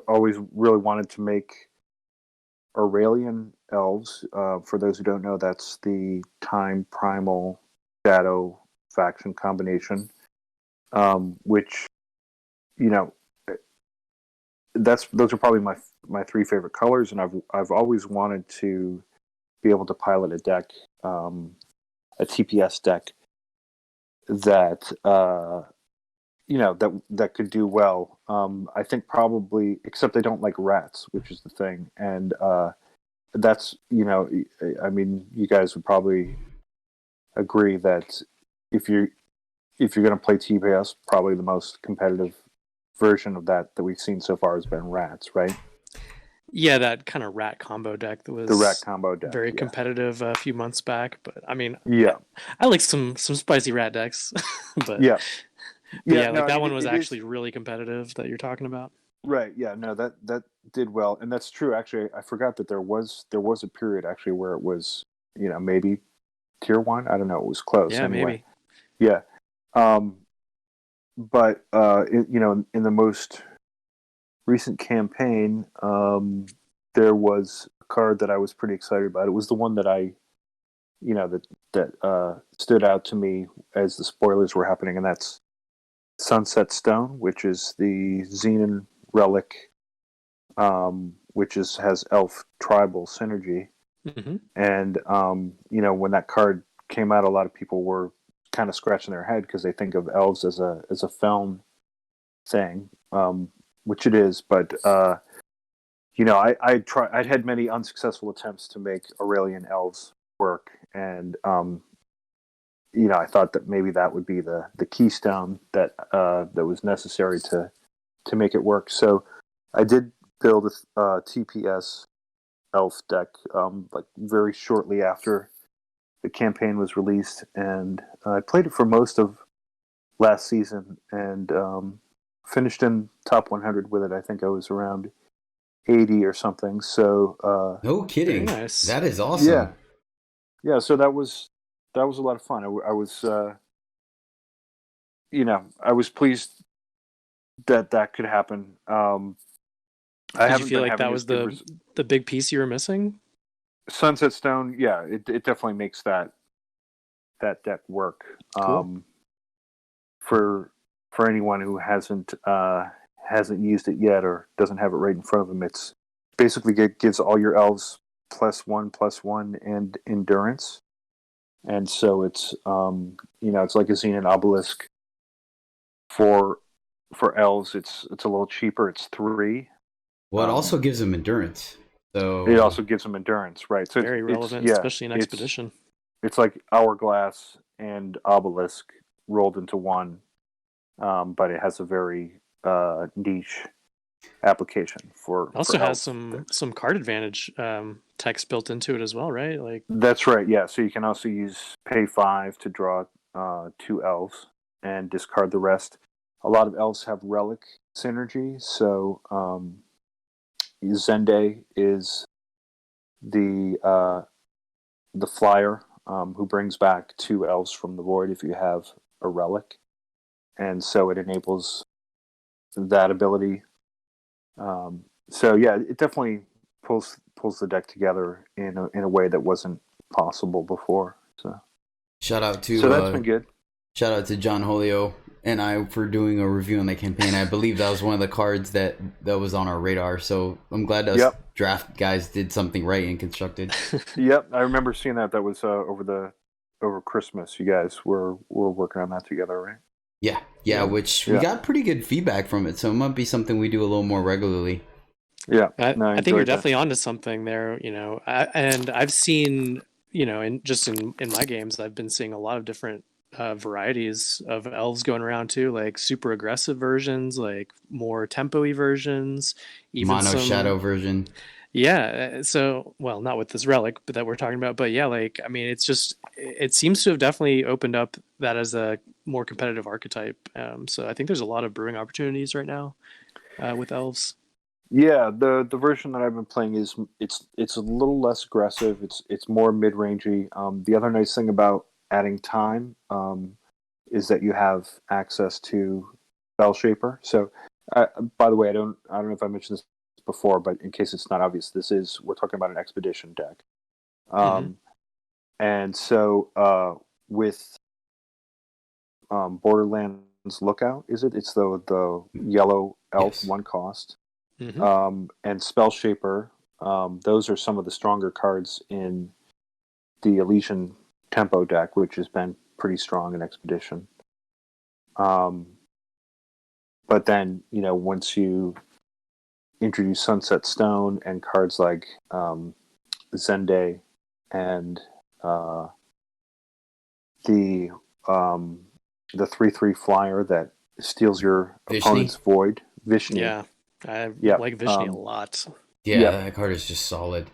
always really wanted to make Aurelian Elves. For those who don't know, that's the Time Primal Shadow faction combination, which those are probably my three favorite colors, and I've always wanted to be able to pilot a deck, a TPS deck that. That could do well. I think probably, except they don't like rats, which is the thing. And that's, I mean, you guys would probably agree that if you're going to play TPS, probably the most competitive version of that we've seen so far has been rats, right? Yeah, that kind of rat combo deck that The rat was combo deck. very Yeah. competitive a few months back. But I mean, Yeah. I like some spicy rat decks, but Yeah. but Yeah. yeah, No, like I that mean one was it is actually really competitive that you're talking about. right. Yeah. No, that did well, and that's true. Actually, I forgot that there was a period actually where it was maybe tier one. I don't know. It was close Yeah, anyway. maybe. Yeah. Um, but in the most recent campaign, there was a card that I was pretty excited about. It was the one that that stood out to me as the spoilers were happening, and that's Sunset Stone, which is the Xenon relic, has elf tribal synergy. Hmm. And when that card came out, a lot of people were kind of scratching their head because they think of elves as a film thing, which it is. But I'd had many unsuccessful attempts to make Aurelian elves work, and I thought that maybe that would be the keystone that was necessary to make it work. So I did build a TPS elf deck like very shortly after the campaign was released, and I played it for most of last season and finished in top 100 with it. I think I was around 80 or something. So No Very kidding. nice. That is yeah, awesome. yeah. So that was a lot of fun. I was I was pleased that could happen. I Did you haven't feel been like having that as was good the big piece you were missing? Sunset Stone. Yeah, it definitely makes that deck work. Cool. For anyone who hasn't used it yet or doesn't have it right in front of them, it's basically gives all your elves +1/+1 and endurance, and so it's like a Xenon obelisk for elves. It's a little cheaper. It's 3. Well, it also gives them endurance. It So also gives them endurance, right? So Very it's relevant, yeah, especially in it's Expedition. it's like hourglass and obelisk rolled into one, but it has a very niche application It also for has elf some card advantage text built into it as well, right? Like, That's right. Yeah. So you can also use pay 5 to draw 2 elves and discard the rest. A lot of elves have relic synergy. So Zende is the flyer who brings back 2 elves from the void if you have a relic, and so it enables that ability. So yeah, it definitely pulls the deck together in a way that wasn't possible before. So shout out that's to been good. shout out to John Holio and I for doing a review on the campaign. I believe that was one of the cards that was on our radar. So I'm glad us Yep. draft guys did something right and constructed. Yep, I remember seeing that. That was over Christmas. You guys were working on that together, right? Yeah, which we got pretty good feedback from it. So it might be something we do a little more regularly. Yeah, I, no, I I think you're enjoyed that. definitely onto something there, and I've seen, in my games, I've been seeing a lot of different varieties of elves going around too, like super aggressive versions, like more tempo-y versions, even Mono some, shadow version. yeah. So, well, not with this relic, but that we're talking about, but yeah, like, I mean, it seems to have definitely opened up that as a more competitive archetype. So I think there's a lot of brewing opportunities right now with elves. Yeah, the version that I've been playing is it's a little less aggressive. It's more mid rangey. The other nice thing about adding time is that you have access to Spell Shaper. So, by the way, I don't know if I mentioned this before, but in case it's not obvious, we're talking about an expedition deck. Mhm. And so with Borderlands Lookout, is it? It's the yellow elf Yes. 1 cost. Mhm. And Spell Shaper. Those are some of the stronger cards in the Elysian Tempo deck, which has been pretty strong in Expedition. But then, once you introduce Sunset Stone and cards like Zende and the um, the 3/3 flyer that steals your Vishni? opponent's void, Vishni. Yeah, I Yep. like Vishni a lot. Yeah, Yep. that card is just solid.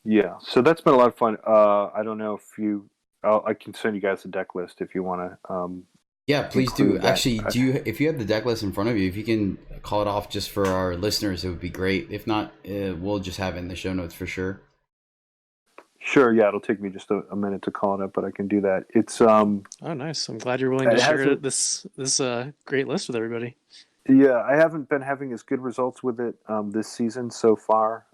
Yeah, so that's been a lot of fun. I don't know if I can send you guys a deck list if you want to Yeah, please do. include that. Actually, if you have the deck list in front of you, if you can call it off just for our listeners, it would be great. If not, we'll just have it in the show notes for sure. Sure, yeah, it'll take me just a minute to call it up, but I can do that. It's Oh, nice. I'm glad you're willing to it share hasn't. this great list with everybody. Yeah, I haven't been having as good results with it this season so far.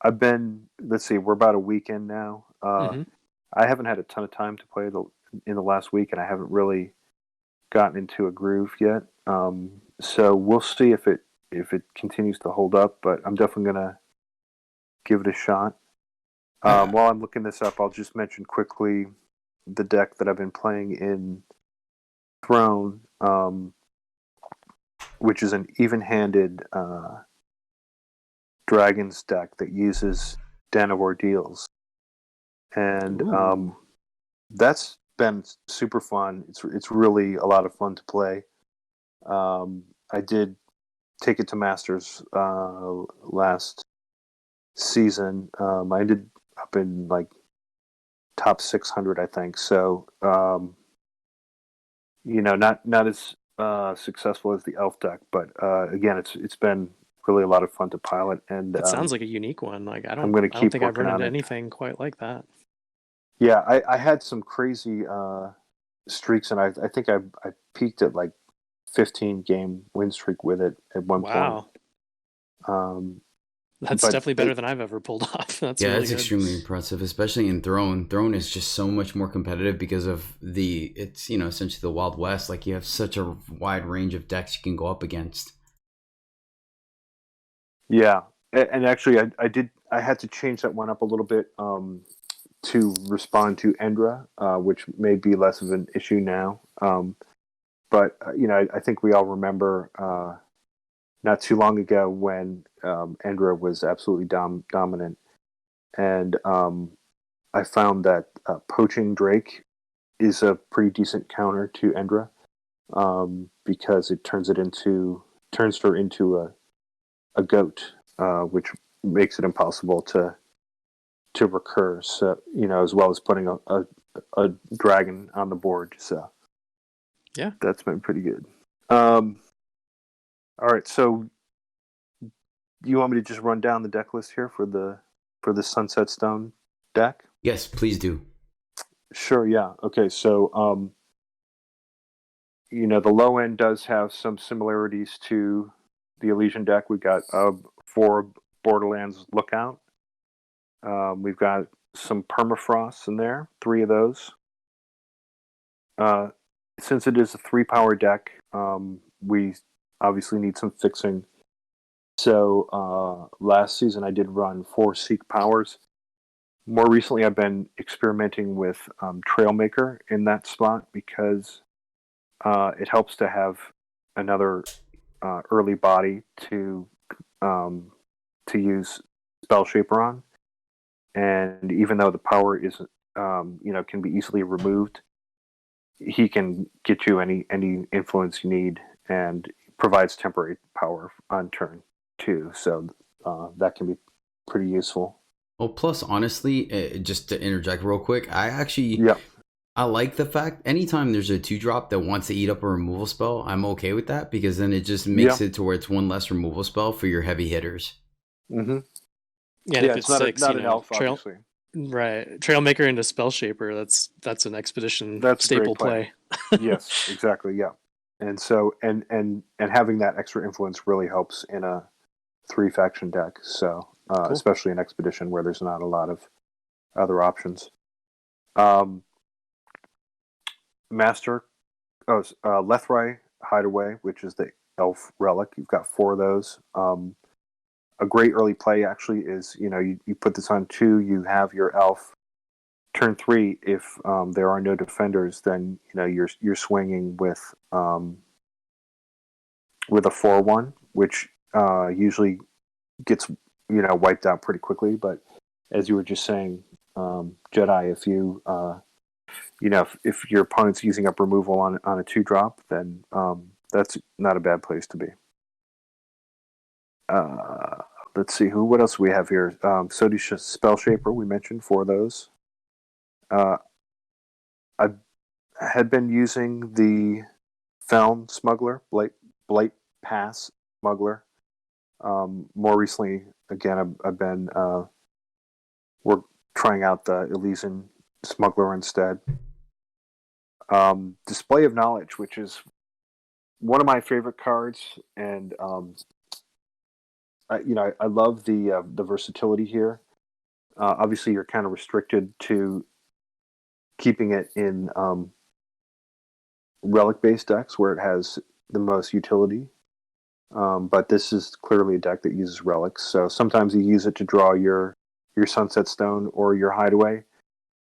I've been, let's see, we're about a week in now. Hmm. I haven't had a ton of time to play in the last week, and I haven't really gotten into a groove yet. So we'll see if it continues to hold up, but I'm definitely gonna give it a shot. While I'm looking this up, I'll just mention quickly the deck that I've been playing in Throne, which is an even-handed Dragons deck that uses Den of Ordeals, and that's been super fun. It's really a lot of fun to play. I did take it to Masters last season. I ended up in like top 600, I think. So not as successful as the Elf deck, but again, it's been really a lot of fun to pilot. And That sounds like a unique one. Like I'm going to I don't keep think I've working run on into it. anything quite like that. Yeah, I had some crazy streaks, and I think I peaked at like 15 game win streak with it at one point. Wow. That's But definitely better than I've ever pulled off. That's Yeah, really that's good. extremely impressive, especially in Throne. Throne is just so much more competitive because of it's essentially the Wild West. Like you have such a wide range of decks you can go up against. Yeah, and actually, I had to change that one up a little bit to respond to Endra, which may be less of an issue now. But I think we all remember not too long ago when Endra was absolutely dominant, and I found that poaching Drake is a pretty decent counter to Endra because it turns her into a goat, which makes it impossible to recur. So as well as putting a dragon on the board. So Yeah. that's been pretty good. All right, so you want me to just run down the deck list here for the Sunset Stone deck? Yes, please do. Sure. Yeah. Okay. So the low end does have some similarities to the Elysian deck. We've got 4 Borderlands Lookout. We've got some Permafrosts in there, 3 of those. Since it is a 3-power deck, we obviously need some fixing. So last season I did run 4 Seek powers. More recently, I've been experimenting with Trailmaker in that spot because it helps to have another early body to use Spell Shaper on. And even though the power isn't, can be easily removed, he can get you any influence you need and provides temporary power on turn too. So that can be pretty useful. Well, plus, honestly, just to interject real quick, I like the fact anytime there's a 2-drop that wants to eat up a removal spell, I'm okay with that because then it just makes it to where it's one less removal spell for your heavy hitters. Mm-hmm. Yeah, and if it's not 6, not an elf, obviously. Right, Trailmaker into Spell Shaper. That's an expedition That's staple a great play. Yes, exactly. Yeah, and so and having that extra influence really helps in a 3-faction deck. So Cool. especially an expedition where there's not a lot of other options. Master, Lethrai Hideaway, which is the elf relic. You've got 4 of those. A great early play actually is you put this on 2, you have your elf. Turn 3, if there are no defenders, then you're swinging with a 4/1, which usually gets wiped out pretty quickly. But as you were just saying, Jedi, if you if your opponent's using up removal on a 2-drop, then that's not a bad place to be. let's see what else we have here. Spell Shaper, we mentioned for those. I had been using the Feln Smuggler, Blight Pass Smuggler. More recently, again, I've been we're trying out the Elysian Smuggler instead. Display of Knowledge, which is one of my favorite cards, and I love the versatility here. Obviously, you're kind of restricted to keeping it in relic-based decks where it has the most utility. But this is clearly a deck that uses relics. So sometimes you use it to draw your Sunset Stone or your Hideaway.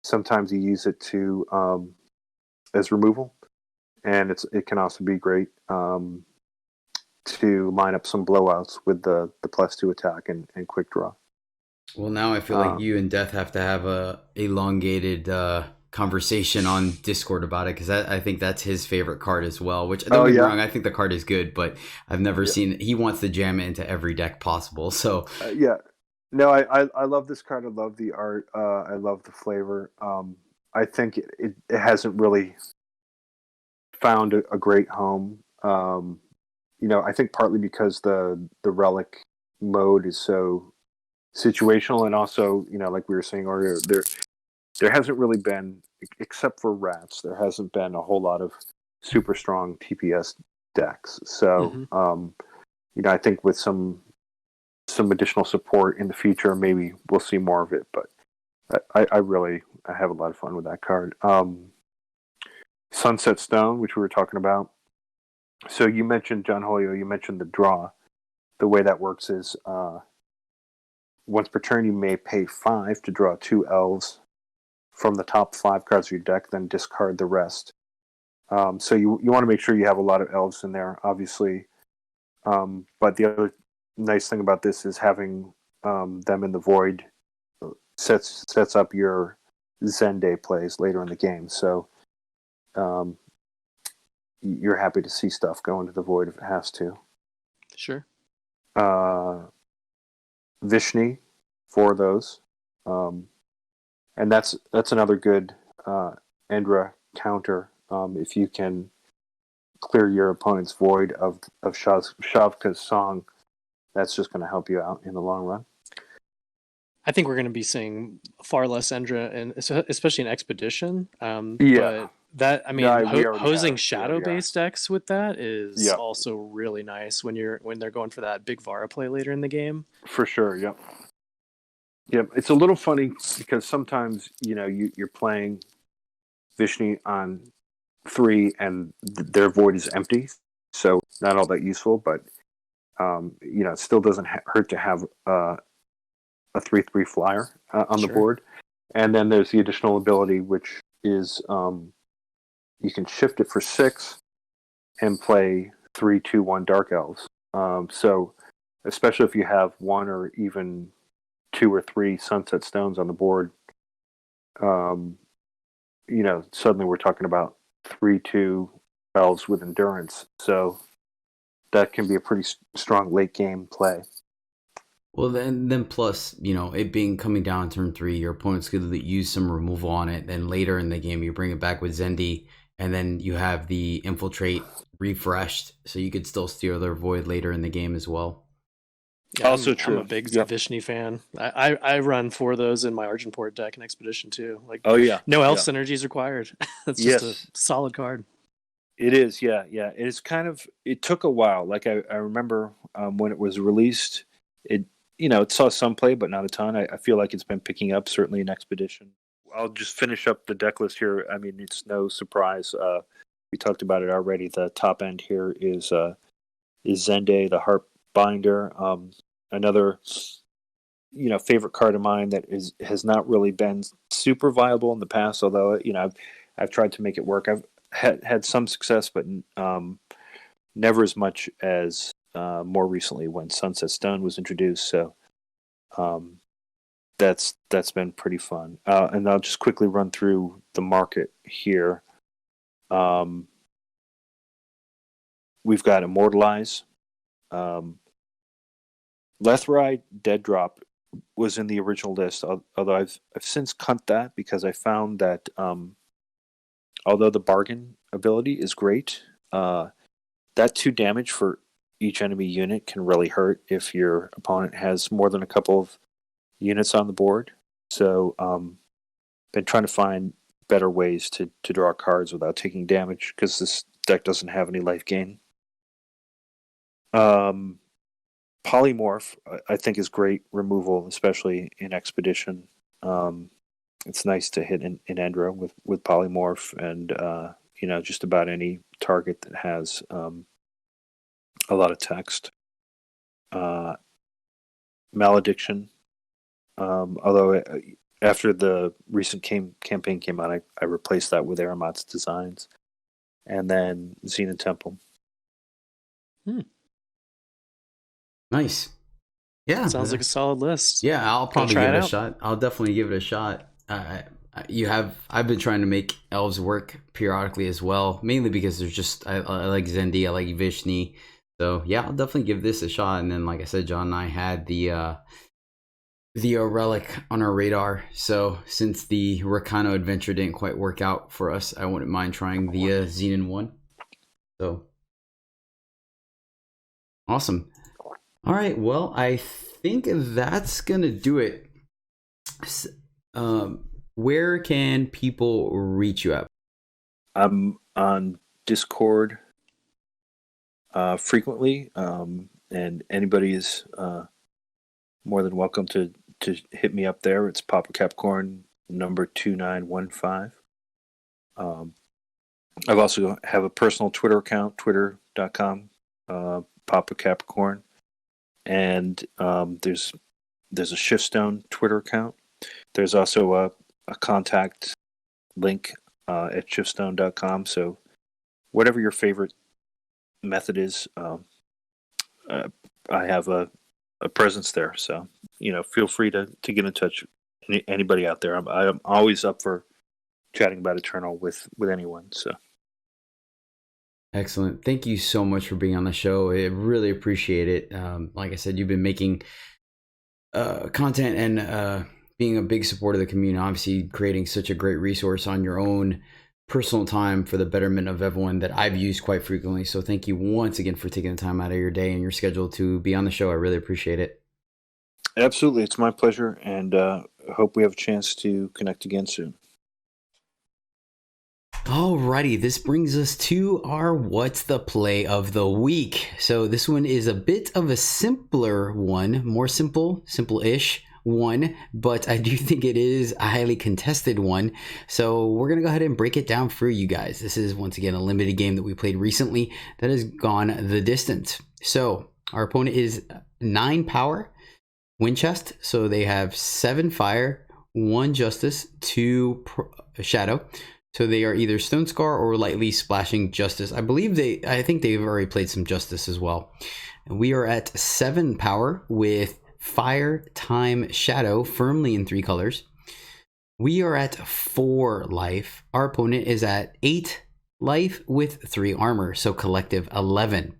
Sometimes you use it to as removal, and it can also be great to line up some blowouts with the +2 attack and quick draw. Well, now I feel like you and Death have to have a elongated conversation on Discord about it, because I think that's his favorite card as well. Which, don't get me wrong, I think the card is good, but I've never seen. He wants to jam it into every deck possible. So no, I love this card. I love the art. I love the flavor. I think it hasn't really found a great home. I think partly because the relic mode is so situational, and also, like we were saying earlier, there hasn't really been, except for rats, there hasn't been a whole lot of super strong TPS decks. So, I think with some additional support in the future, maybe we'll see more of it. But I have a lot of fun with that card. Sunset Stone, which we were talking about. So you mentioned, John Hoyo, you mentioned the draw. The way that works is once per turn, you may pay 5 to draw 2 elves from the top 5 cards of your deck, then discard the rest. So you want to make sure you have a lot of elves in there, obviously. But the other nice thing about this is having them in the void sets up your Zende plays later in the game. So you're happy to see stuff go into the void if it has to. Sure. Vishni for those. And that's another good Endra counter. If you can clear your opponent's void of Shavka's Song, that's just going to help you out in the long run. I think we're going to be seeing far less Endra, and especially in Expedition. But that, hosing shadow-based decks with that is also really nice when they're going for that big Vara play later in the game. For sure, yep. It's a little funny because sometimes you're playing Vishni on 3 and their void is empty, so not all that useful. But it still doesn't hurt to have a 3/3 flyer on the board. And then there's the additional ability, which is you can shift it for 6 and play 3/2/1 Dark Elves. So especially if you have 1 or even 2 or 3 Sunset Stones on the board, suddenly we're talking about 3/2 Elves with Endurance. So that can be a pretty strong late game play. Well, then plus, it being coming down turn 3, your opponent's going to use some removal on it. Then later in the game, you bring it back with Zendi, and then you have the Infiltrate refreshed, so you could still steal their void later in the game as well. Yeah, also true. I'm a big Vishni fan. I run 4 of those in my Argenport deck in Expedition too. No elf synergies required. That's just a solid card. It is, yeah. It took a while. Like I remember when it was released, it saw some play, but not a ton. I feel like it's been picking up, certainly in Expedition. I'll just finish up the deck list here. I mean, it's no surprise. We talked about it already. The top end here is Zende, the Harp Binder. Another, favorite card of mine that has not really been super viable in the past. Although I've tried to make it work. I've had some success, but never as much as more recently when Sunset Stone was introduced. So that's been pretty fun. And I'll just quickly run through the market here. We've got Immortalize. Lethrai Dead Drop was in the original list, although I've since cut that because I found that although the bargain ability is great, that 2 damage for each enemy unit can really hurt if your opponent has more than a couple of units on the board. So been trying to find better ways to draw cards without taking damage because this deck doesn't have any life gain. Polymorph, I think, is great removal, especially in Expedition. It's nice to hit in Endra with Polymorph and just about any target that has a lot of text. Malediction, although after the recent campaign came out, I replaced that with Aramat's Designs, and then Xenon Temple. Nice. Yeah. Sounds like a solid list. Yeah, I'll probably try give it it a out? shot. I'll definitely give it a shot. I've been trying to make elves work periodically as well, mainly because there's just I like Zendi, I like Vishni. So yeah, I'll definitely give this a shot. And then, like I said, John and I had the relic on our radar. So since the Rakano adventure didn't quite work out for us, I wouldn't mind trying the Xenon one. So awesome. All right, well, I think that's gonna do it. Where can people reach you at? I'm on Discord frequently, and anybody is more than welcome to hit me up there. It's Papa Capricorn number 2915. I've also have a personal Twitter account, twitter.com, Papa Capricorn, and there's a Shiftstone Twitter account. There's also a contact link at shiftstone.com. So whatever your favorite method is, I have a presence there. So, feel free to get in touch with anybody out there. I'm always up for chatting about Eternal with anyone. So. Excellent. Thank you so much for being on the show. I really appreciate it. Like I said, you've been making content and being a big support of the community, obviously creating such a great resource on your own personal time for the betterment of everyone that I've used quite frequently. So thank you once again for taking the time out of your day and your schedule to be on the show. I really appreciate it. Absolutely. It's my pleasure. And hope we have a chance to connect again soon. Alrighty, this brings us to our What's the Play of the Week. So this one is a bit of a simpler one, more simple-ish one, but I do think it is a highly contested one. So we're going to go ahead and break it down for you guys. This is, once again, a limited game that we played recently that has gone the distance. So our opponent is 9 power, Winchest. So they have 7 fire, 1 justice, 2 shadow. So they are either Stone Scar or lightly splashing Justice. I think they've already played some Justice as well. And we are at 7 power with Fire, Time, Shadow, firmly in 3 colors. We are at 4 life. Our opponent is at 8 life with 3 armor, so collective 11.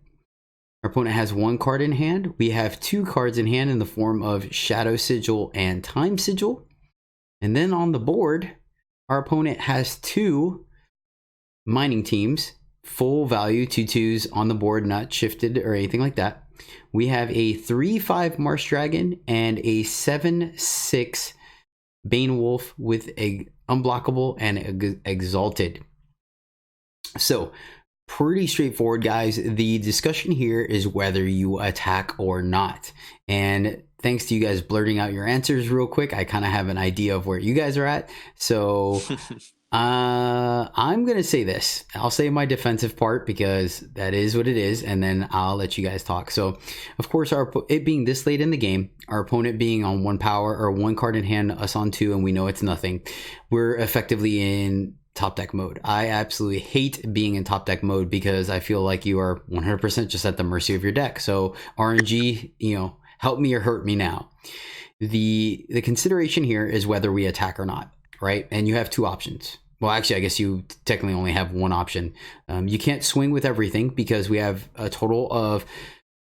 Our opponent has 1 card in hand. We have 2 cards in hand in the form of Shadow Sigil and Time Sigil. And then on the board, our opponent has 2 mining teams, full value, 2/2s on the board, not shifted or anything like that. We have a 3/5 Marsh Dragon and a 7/6 Bane Wolf with a unblockable and exalted. So pretty straightforward, guys. The discussion here is whether you attack or not. And thanks to you guys blurting out your answers real quick, I kind of have an idea of where you guys are at. So I'm going to say this. I'll say my defensive part because that is what it is, and then I'll let you guys talk. So, of course, it being this late in the game, our opponent being on 1 power or 1 card in hand, us on 2, and we know it's nothing, we're effectively in top deck mode. I absolutely hate being in top deck mode because I feel like you are 100% just at the mercy of your deck. So RNG, help me or hurt me now. The consideration here is whether we attack or not, right? And you have 2 options. Well, actually, I guess you technically only have 1 option. You can't swing with everything because we have a total of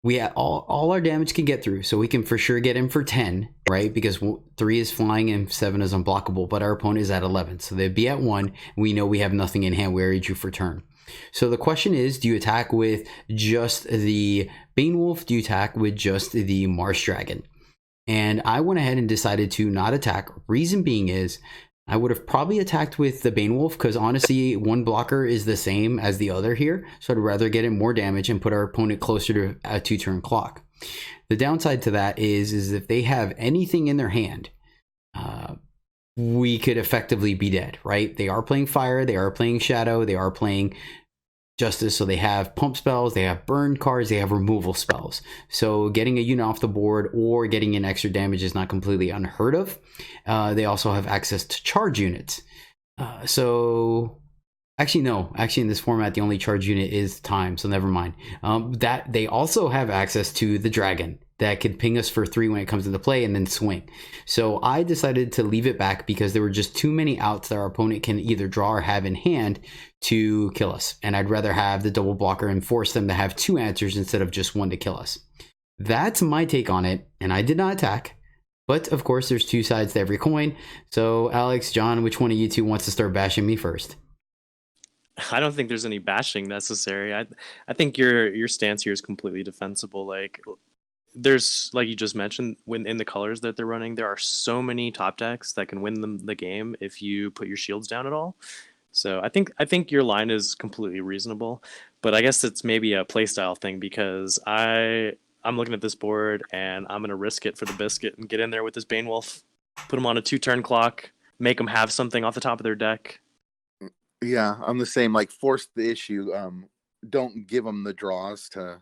we all our damage can get through, so we can for sure get in for 10, right? Because 3 is flying and 7 is unblockable, but our opponent is at 11, so they'd be at 1. We know we have nothing in hand. We already drew for turn. So the question is, do you attack with just the Bane Wolf? Do you attack with just the Marsh Dragon? And I went ahead and decided to not attack. Reason being is, I would have probably attacked with the Bane Wolf because honestly, one blocker is the same as the other here. So I'd rather get in more damage and put our opponent closer to a 2-turn clock. The downside to that is if they have anything in their hand, we could effectively be dead, right? They are playing fire, they are playing shadow, they are playing justice, so they have pump spells, they have burn cards, they have removal spells. So getting a unit off the board or getting in extra damage is not completely unheard of. They also have access to charge units. Actually in this format the only charge unit is time, so never mind. That they also have access to the dragon that could ping us for 3 when it comes into play and then swing. So I decided to leave it back because there were just too many outs that our opponent can either draw or have in hand to kill us. And I'd rather have the double blocker and force them to have 2 answers instead of just 1 to kill us. That's my take on it, and I did not attack. But of course, there's 2 sides to every coin. So Alex, John, which one of you 2 wants to start bashing me first? I don't think there's any bashing necessary. I think your stance here is completely defensible. Like, there's, like you just mentioned, when in the colors that they're running, there are so many top decks that can win them the game if you put your shields down at all. So I think your line is completely reasonable, but I guess it's maybe a playstyle thing because I'm looking at this board and I'm gonna risk it for the biscuit and get in there with this Bane Wolf, put them on a 2-turn clock, make them have something off the top of their deck. Yeah, I'm the same. Like, force the issue. Don't give them the draws to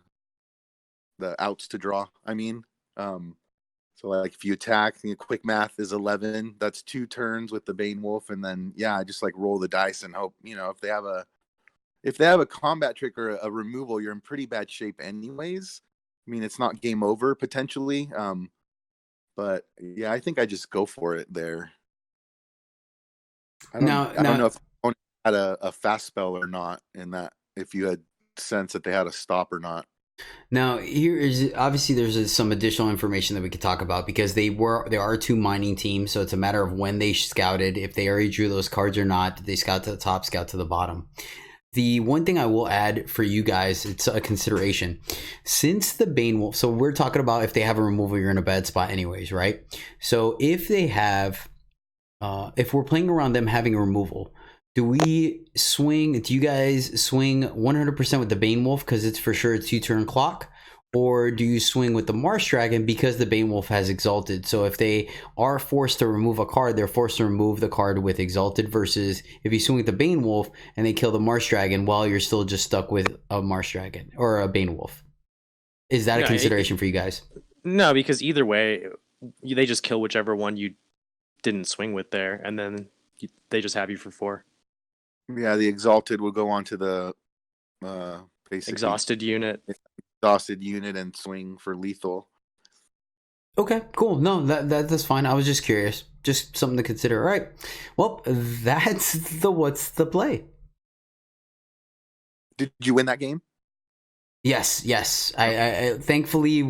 the outs to draw. I mean, so like if you attack, quick math is 11. That's 2 turns with the Bane Wolf, and then just like roll the dice and hope. If they have a combat trick or a removal, you're in pretty bad shape anyways. I mean, it's not game over potentially. But yeah, I think I just go for it there. I don't know if opponent had a fast spell or not in that. If you had sense that they had a stop or not. Now, here is obviously there's some additional information that we could talk about because there are 2 mining teams, so it's a matter of when they scouted, if they already drew those cards or not. Did they scout to the top, scout to the bottom? The one thing I will add for you guys, it's a consideration. Since the Bane Wolf, so we're talking about if they have a removal, you're in a bad spot anyways, right? So if they have, if we're playing around them having a removal, do you guys swing 100% with the Bane Wolf because it's for sure a 2-turn clock? Or do you swing with the Marsh Dragon because the Bane Wolf has Exalted? So if they are forced to remove a card, they're forced to remove the card with Exalted, versus if you swing with the Bane Wolf and they kill the Marsh Dragon while you're still just stuck with a Marsh Dragon or a Bane Wolf. Is that a consideration for you guys? No, because either way, they just kill whichever one you didn't swing with there, and then they just have you for 4. Yeah, the Exalted will go on to the basically exhausted unit and swing for lethal. Okay, cool. No, that's fine. I was just curious. Just something to consider. All right. Well, that's what's the play. Did you win that game? Yes. I thankfully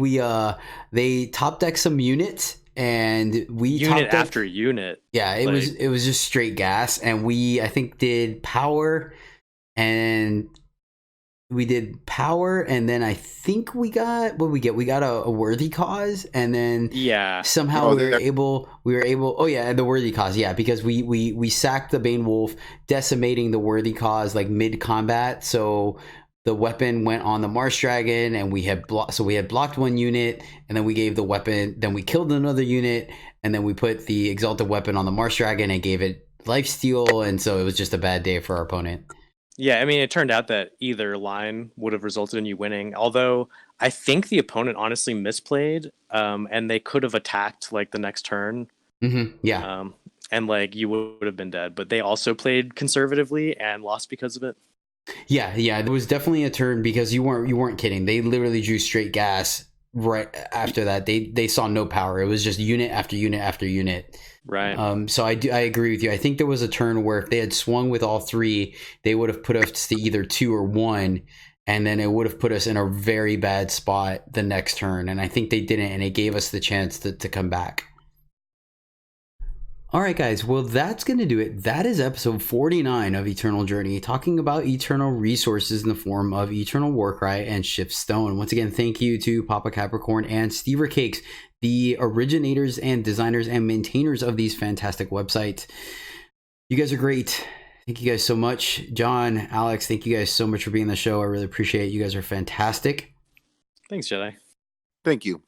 they top decked some units. And we unit after unit. Yeah, it was just straight gas, and I think did power, and then I think we got we got a worthy cause, and then somehow we were able the worthy cause, because we sacked the Bane Wolf, decimating the worthy cause like mid combat, so the weapon went on the Marsh Dragon, and we had blocked 1 unit, and then we gave the weapon, then we killed another unit, and then we put the Exalted weapon on the Marsh Dragon and gave it lifesteal, and so it was just a bad day for our opponent. Yeah, I mean, it turned out that either line would have resulted in you winning, although I think the opponent honestly misplayed, and they could have attacked like the next turn. Mm-hmm. Yeah. And like you would have been dead, but they also played conservatively and lost because of it. Yeah, there was definitely a turn because you weren't kidding. They literally drew straight gas right after that. They saw no power. It was just unit after unit after unit. Right. So I agree with you. I think there was a turn where if they had swung with all 3, they would have put us to either 2 or 1, and then it would have put us in a very bad spot the next turn. And I think they didn't, and it gave us the chance to come back. All right, guys. Well, that's going to do it. That is episode 49 of Eternal Journey, talking about eternal resources in the form of Eternal Warcry and Shift Stone. Once again, thank you to Papa Capricorn and Stever Cakes, the originators and designers and maintainers of these fantastic websites. You guys are great. Thank you guys so much. John, Alex, thank you guys so much for being on the show. I really appreciate it. You guys are fantastic. Thanks, Jedi. Thank you.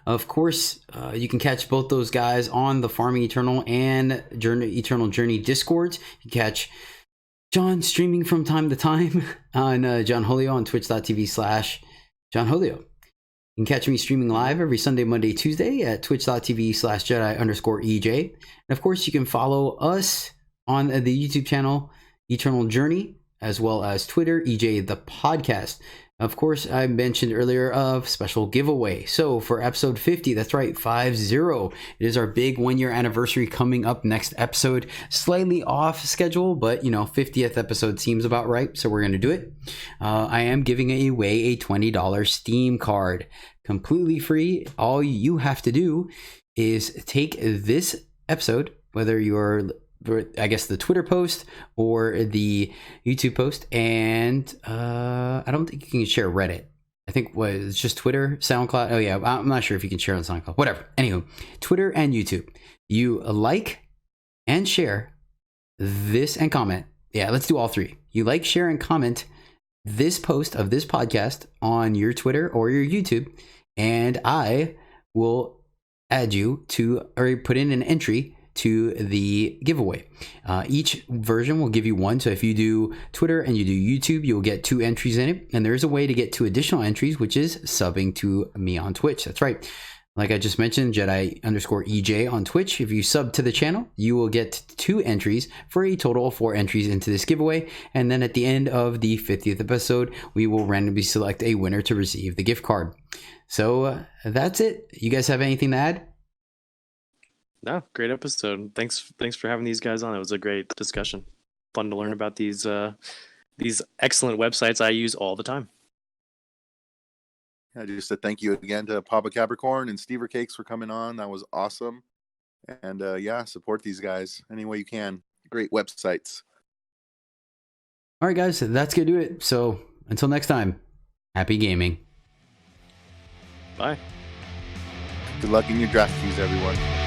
Of course, you can catch both those guys on the Farming Eternal and Eternal Journey Discords. You can catch John streaming from time to time on John Holio on twitch.tv/John Holio. You can catch me streaming live every Sunday, Monday, Tuesday at twitch.tv/Jedi_EJ. And of course, you can follow us on the YouTube channel Eternal Journey, as well as Twitter, EJ the Podcast. Of course, I mentioned earlier of special giveaway. So for episode 50, that's right, 50, it is our big 1-year anniversary coming up next episode. Slightly off schedule, but 50th episode seems about right, so we're going to do it. I am giving away a $20 Steam card, completely free. All you have to do is take this episode, whether you're I guess the Twitter post or the YouTube post, and I don't think you can share Reddit. I think it's just Twitter, SoundCloud. Oh yeah, I'm not sure if you can share on SoundCloud. Whatever. Anywho, Twitter and YouTube. You like and share this and comment. Yeah, let's do all three. You like, share, and comment this post of this podcast on your Twitter or your YouTube, and I will add you to, or put in an entry to the giveaway. Each version will give you one. So if you do Twitter and you do YouTube, you'll get 2 entries in it. And there's a way to get 2 additional entries, which is subbing to me on Twitch. That's right. Like I just mentioned, Jedi_EJ on Twitch. If you sub to the channel, you will get 2 entries for a total of 4 entries into this giveaway. And then at the end of the 50th episode, we will randomly select a winner to receive the gift card. So that's it. You guys have anything to add? No, great episode. Thanks for having these guys on. It was a great discussion. Fun to learn about these excellent websites I use all the time. Yeah, just a thank you again to Papa Capricorn and Stever Cakes for coming on. That was awesome. And yeah, support these guys any way you can. Great websites. All right, guys, that's going to do it. So until next time, happy gaming. Bye. Good luck in your draft keys, everyone.